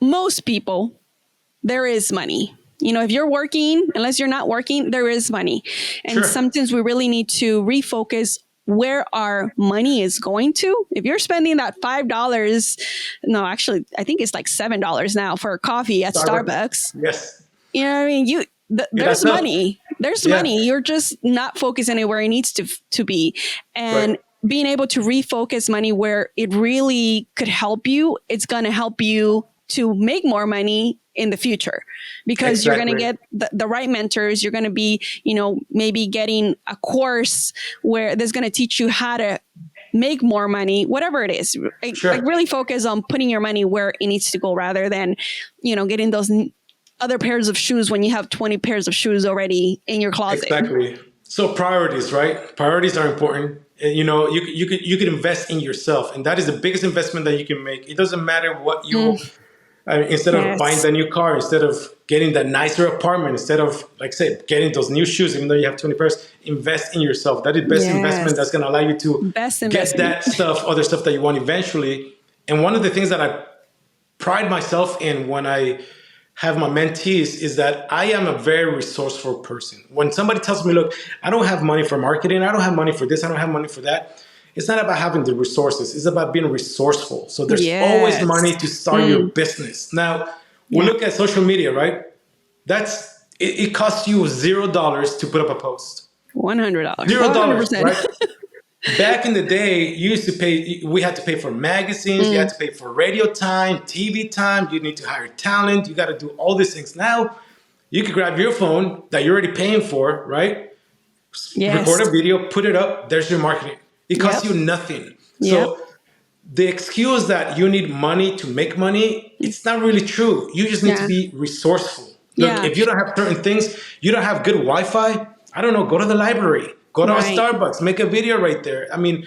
most people, there is money. You know, if you're working, unless you're not working, there is money. And Sure. sometimes we really need to refocus where our money is going to. If you're spending that $5, no, actually, I think it's like $7 now for a coffee at Starbucks. Yes. You know what I mean? It There's adds up. money. There's Yeah. money. You're just not focusing it where it needs to be. And Right. being able to refocus money where it really could help you, it's going to help you to make more money in the future, because you're going to get the right mentors. You're going to be, maybe getting a course where there's going to teach you how to make more money, whatever it is. Like really focus on putting your money where it needs to go, rather than, getting those other pairs of shoes when you have 20 pairs of shoes already in your closet. Exactly. So priorities, right? Priorities are important. You could invest in yourself, and that is the biggest investment that you can make. It doesn't matter what you, instead of buying the new car, instead of getting the nicer apartment, instead of, like say, getting those new shoes, even though you have 20 pairs, invest in yourself. That is the best investment that's going to allow you to get that stuff, other stuff that you want eventually. And one of the things that I pride myself in when I have my mentees is that I am a very resourceful person. When somebody tells me, look, I don't have money for marketing, I don't have money for this, I don't have money for that, it's not about having the resources, it's about being resourceful. So there's always money to start your business. Now, we look at social media, right? It costs you $0 to put up a post. $100. $0, right? Back in the day, we had to pay for magazines, you had to pay for radio time, TV time, you need to hire talent, you got to do all these things. Now, you can grab your phone that you're already paying for, right? Record a video, put it up, there's your marketing. It costs you nothing. So the excuse that you need money to make money, it's not really true. You just need to be resourceful. Look, if you don't have certain things, you don't have good Wi-Fi, I don't know, go to the library. Go to a Starbucks, make a video right there. I mean,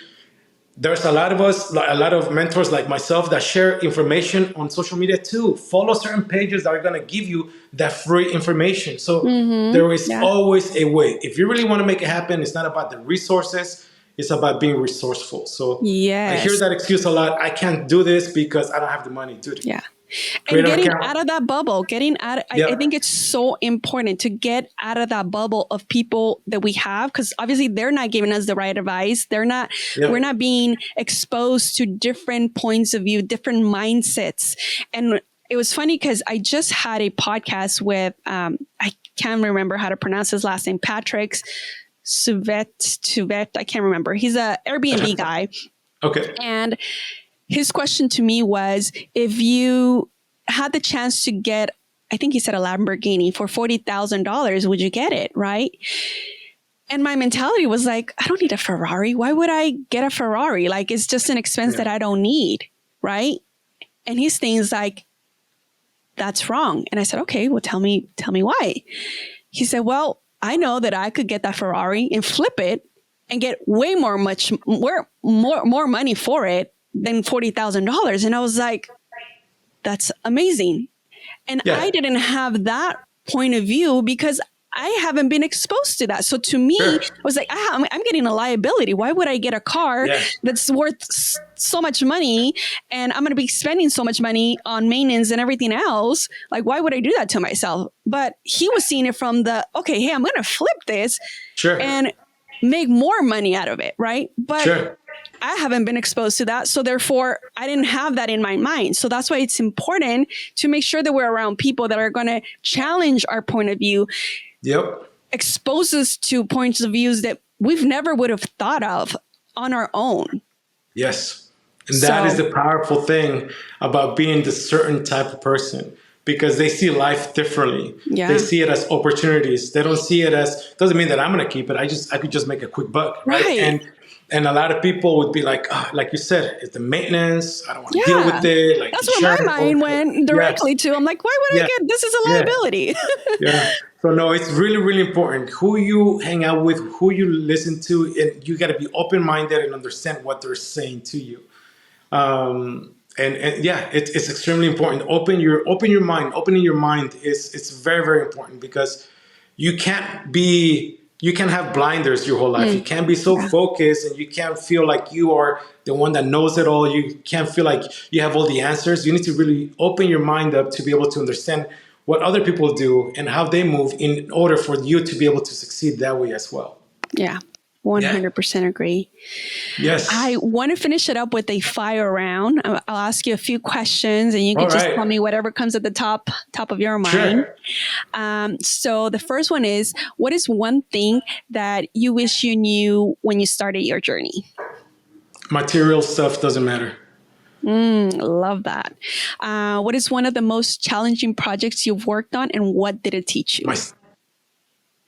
there's a lot of us, a lot of mentors like myself that share information on social media too. Follow certain pages that are going to give you that free information. So there is always a way. If you really want to make it happen, it's not about the resources. It's about being resourceful. So I hear that excuse a lot. I can't do this because I don't have the money to do it. Yeah. And getting out of that bubble, I think it's so important to get out of that bubble of people that we have, because obviously they're not giving us the right advice. We're not being exposed to different points of view, different mindsets. And it was funny because I just had a podcast with, I can't remember how to pronounce his last name, Patrick Suvet. I can't remember. He's a Airbnb guy. Okay. And his question to me was, if you had the chance to get, I think he said a Lamborghini for $40,000, would you get it? Right. And my mentality was like, I don't need a Ferrari. Why would I get a Ferrari? Like, it's just an expense that I don't need. Right. And his thing is like, that's wrong. And I said, okay, well, tell me why. He said, well, I know that I could get that Ferrari and flip it and get way more money for it than $40,000. And I was like, that's amazing. And I didn't have that point of view because I haven't been exposed to that. So to me, I was like, I'm getting a liability. Why would I get a car that's worth so much money and I'm going to be spending so much money on maintenance and everything else? Like, why would I do that to myself? But he was seeing it from the, okay, hey, I'm going to flip this and make more money out of it. Right. But I haven't been exposed to that. So therefore, I didn't have that in my mind. So that's why it's important to make sure that we're around people that are going to challenge our point of view, expose us to points of views that we've never would have thought of on our own. Yes. And that is the powerful thing about being the certain type of person, because they see life differently. They see it as opportunities. They don't see it as, doesn't mean that I'm going to keep it. I could just make a quick buck. Right. And a lot of people would be like, like you said, it's the maintenance. I don't want to deal with it. Like, that's where my mind went directly to. I'm like, why would I get, this is a liability. So no, it's really, really important who you hang out with, who you listen to, and you got to be open-minded and understand what they're saying to you. It's extremely important. Opening your mind is very, very important, because you can't have blinders your whole life. You can't be so focused, and you can't feel like you are the one that knows it all. You can't feel like you have all the answers. You need to really open your mind up to be able to understand what other people do and how they move in order for you to be able to succeed that way as well. Yeah. 100% agree. Yes. I want to finish it up with a fire round. I'll ask you a few questions and you can just tell me whatever comes at the top of your mind. So the first one is, what is one thing that you wish you knew when you started your journey? Material stuff doesn't matter. Love that. What is one of the most challenging projects you've worked on, and what did it teach you? My,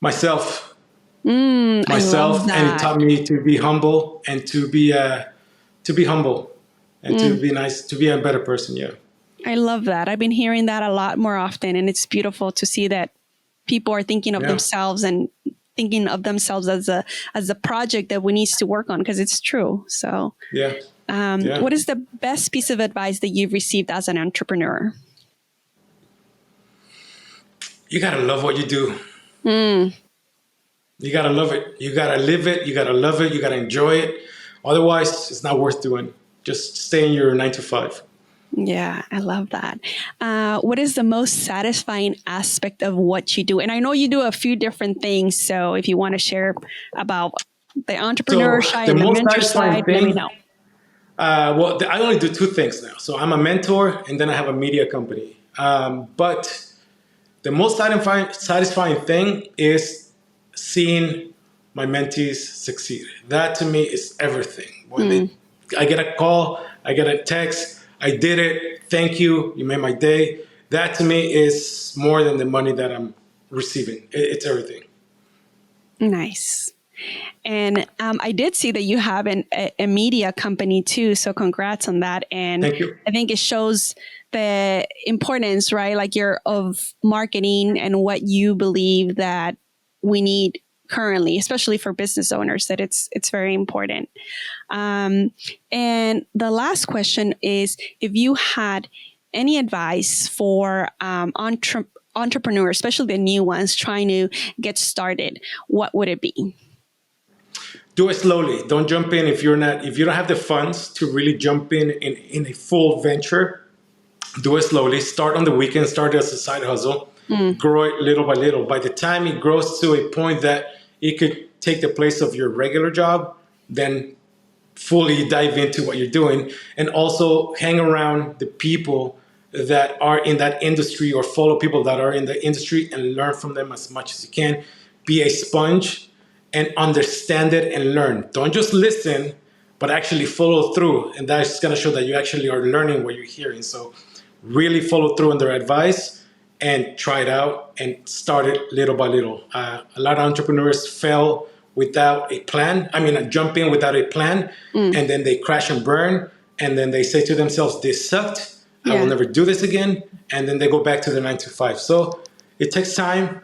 myself, I love and it that. taught me to be humble and to be humble and to be nice, to be a better person. Yeah. I love that. I've been hearing that a lot more often, and it's beautiful to see that people are thinking of Yeah. themselves and thinking of themselves as a project that we need to work on, because it's true. So, Yeah. Yeah. what is the best piece of advice that you've received as an entrepreneur? You got to love what you do. You got to love it. You got to live it. You got to love it. You got to enjoy it. Otherwise, it's not worth doing. Just stay in your 9 to 5. Yeah, I love that. What is the most satisfying aspect of what you do? And I know you do a few different things. So if you want to share about the entrepreneur So side the and the most mentor satisfying side, let me thing, know. I only do 2 things now. So I'm a mentor and then I have a media company. But the most satisfying thing is seeing my mentees succeed. That to me is everything. I get a call, I get a text, I did it, thank you, you made my day. That to me is more than the money that I'm receiving. It's everything. Nice. And I did see that you have a media company too. So congrats on that. And Thank you. I think it shows the importance, right? Like of marketing and what you believe that we need currently, especially for business owners, that it's very important. And the last question is, if you had any advice for entrepreneurs, especially the new ones trying to get started, what would it be? Do it slowly. Don't jump in if you don't have the funds to really jump in a full venture. Do it slowly. Start on the weekend. Start as a side hustle. Grow it little by little. By the time it grows to a point that it could take the place of your regular job, then fully dive into what you're doing, and also hang around the people that are in that industry, or follow people that are in the industry and learn from them as much as you can. Be a sponge and understand it and learn. Don't just listen, but actually follow through. And that's going to show that you actually are learning what you're hearing. So really follow through on their advice and try it out and start it little by little. A lot of entrepreneurs fail without a plan. Jump in without a plan, and then they crash and burn. And then they say to themselves, this sucked. I will never do this again. And then they go back to their 9 to 5. So it takes time.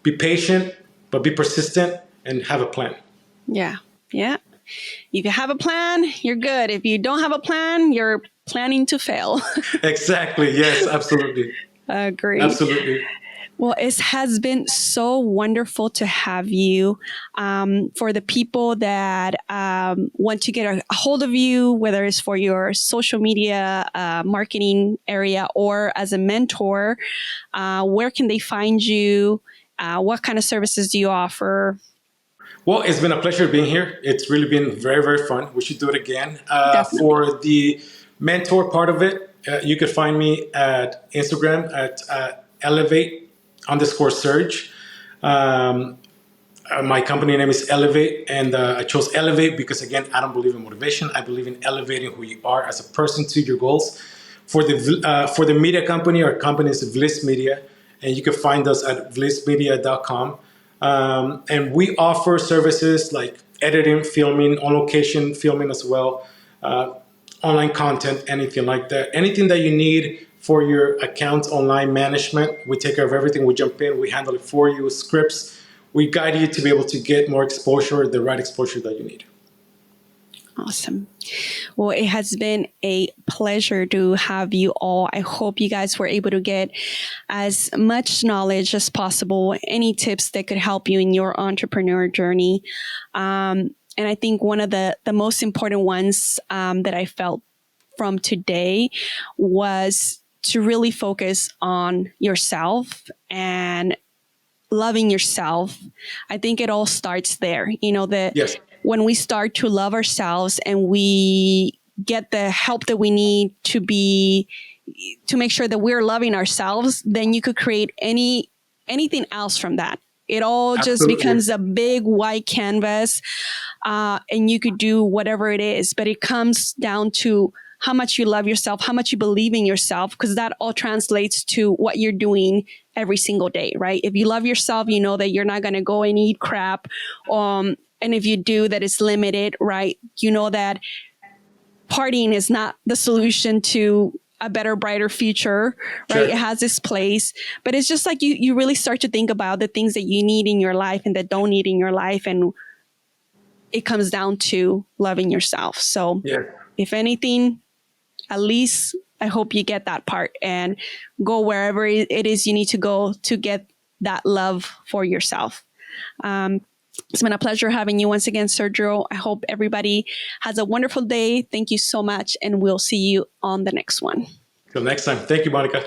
Be patient, but be persistent and have a plan. Yeah. Yeah. If you have a plan, you're good. If you don't have a plan, you're planning to fail. Exactly. Yes, absolutely. Agreed. Absolutely. Well, it has been so wonderful to have you. For the people that want to get a hold of you, whether it's for your social media marketing area or as a mentor, where can they find you? What kind of services do you offer? Well, it's been a pleasure being here. It's really been very, very fun. We should do it again. Definitely. For the mentor part of it, you could find me at Instagram at elevate_surge. My company name is Elevate, and I chose Elevate because, again, I don't believe in motivation. I believe in elevating who you are as a person to your goals. For the media company, our company is Vliss Media, and you can find us at vlissmedia.com. And we offer services like editing, filming, on location filming as well, online content, anything like that. Anything that you need for your account online management, we take care of everything. We jump in, we handle it for you, scripts. We guide you to be able to get more exposure, the right exposure that you need. Awesome. Well, it has been a pleasure to have you all. I hope you guys were able to get as much knowledge as possible, any tips that could help you in your entrepreneur journey. And I think one of the most important ones that I felt from today was to really focus on yourself and loving yourself. I think it all starts there. Yes. When we start to love ourselves and we get the help that we need to make sure that we're loving ourselves, then you could create anything else from that. It all just Absolutely. becomes a big white canvas, and you could do whatever it is. But it comes down to how much you love yourself, how much you believe in yourself, because that all translates to what you're doing every single day, right? If you love yourself, you know that you're not going to go and eat crap. And if you do, that it's limited, right? You know that partying is not the solution to a better, brighter future, right? Sure. It has its place, but it's just like you really start to think about the things that you need in your life and that don't need in your life. And it comes down to loving yourself. So Yeah. if anything, at least I hope you get that part and go wherever it is you need to go to get that love for yourself. It's been a pleasure having you once again, Sergio. I hope everybody has a wonderful day. Thank you so much, and we'll see you on the next one. Till next time. Thank you, Monica.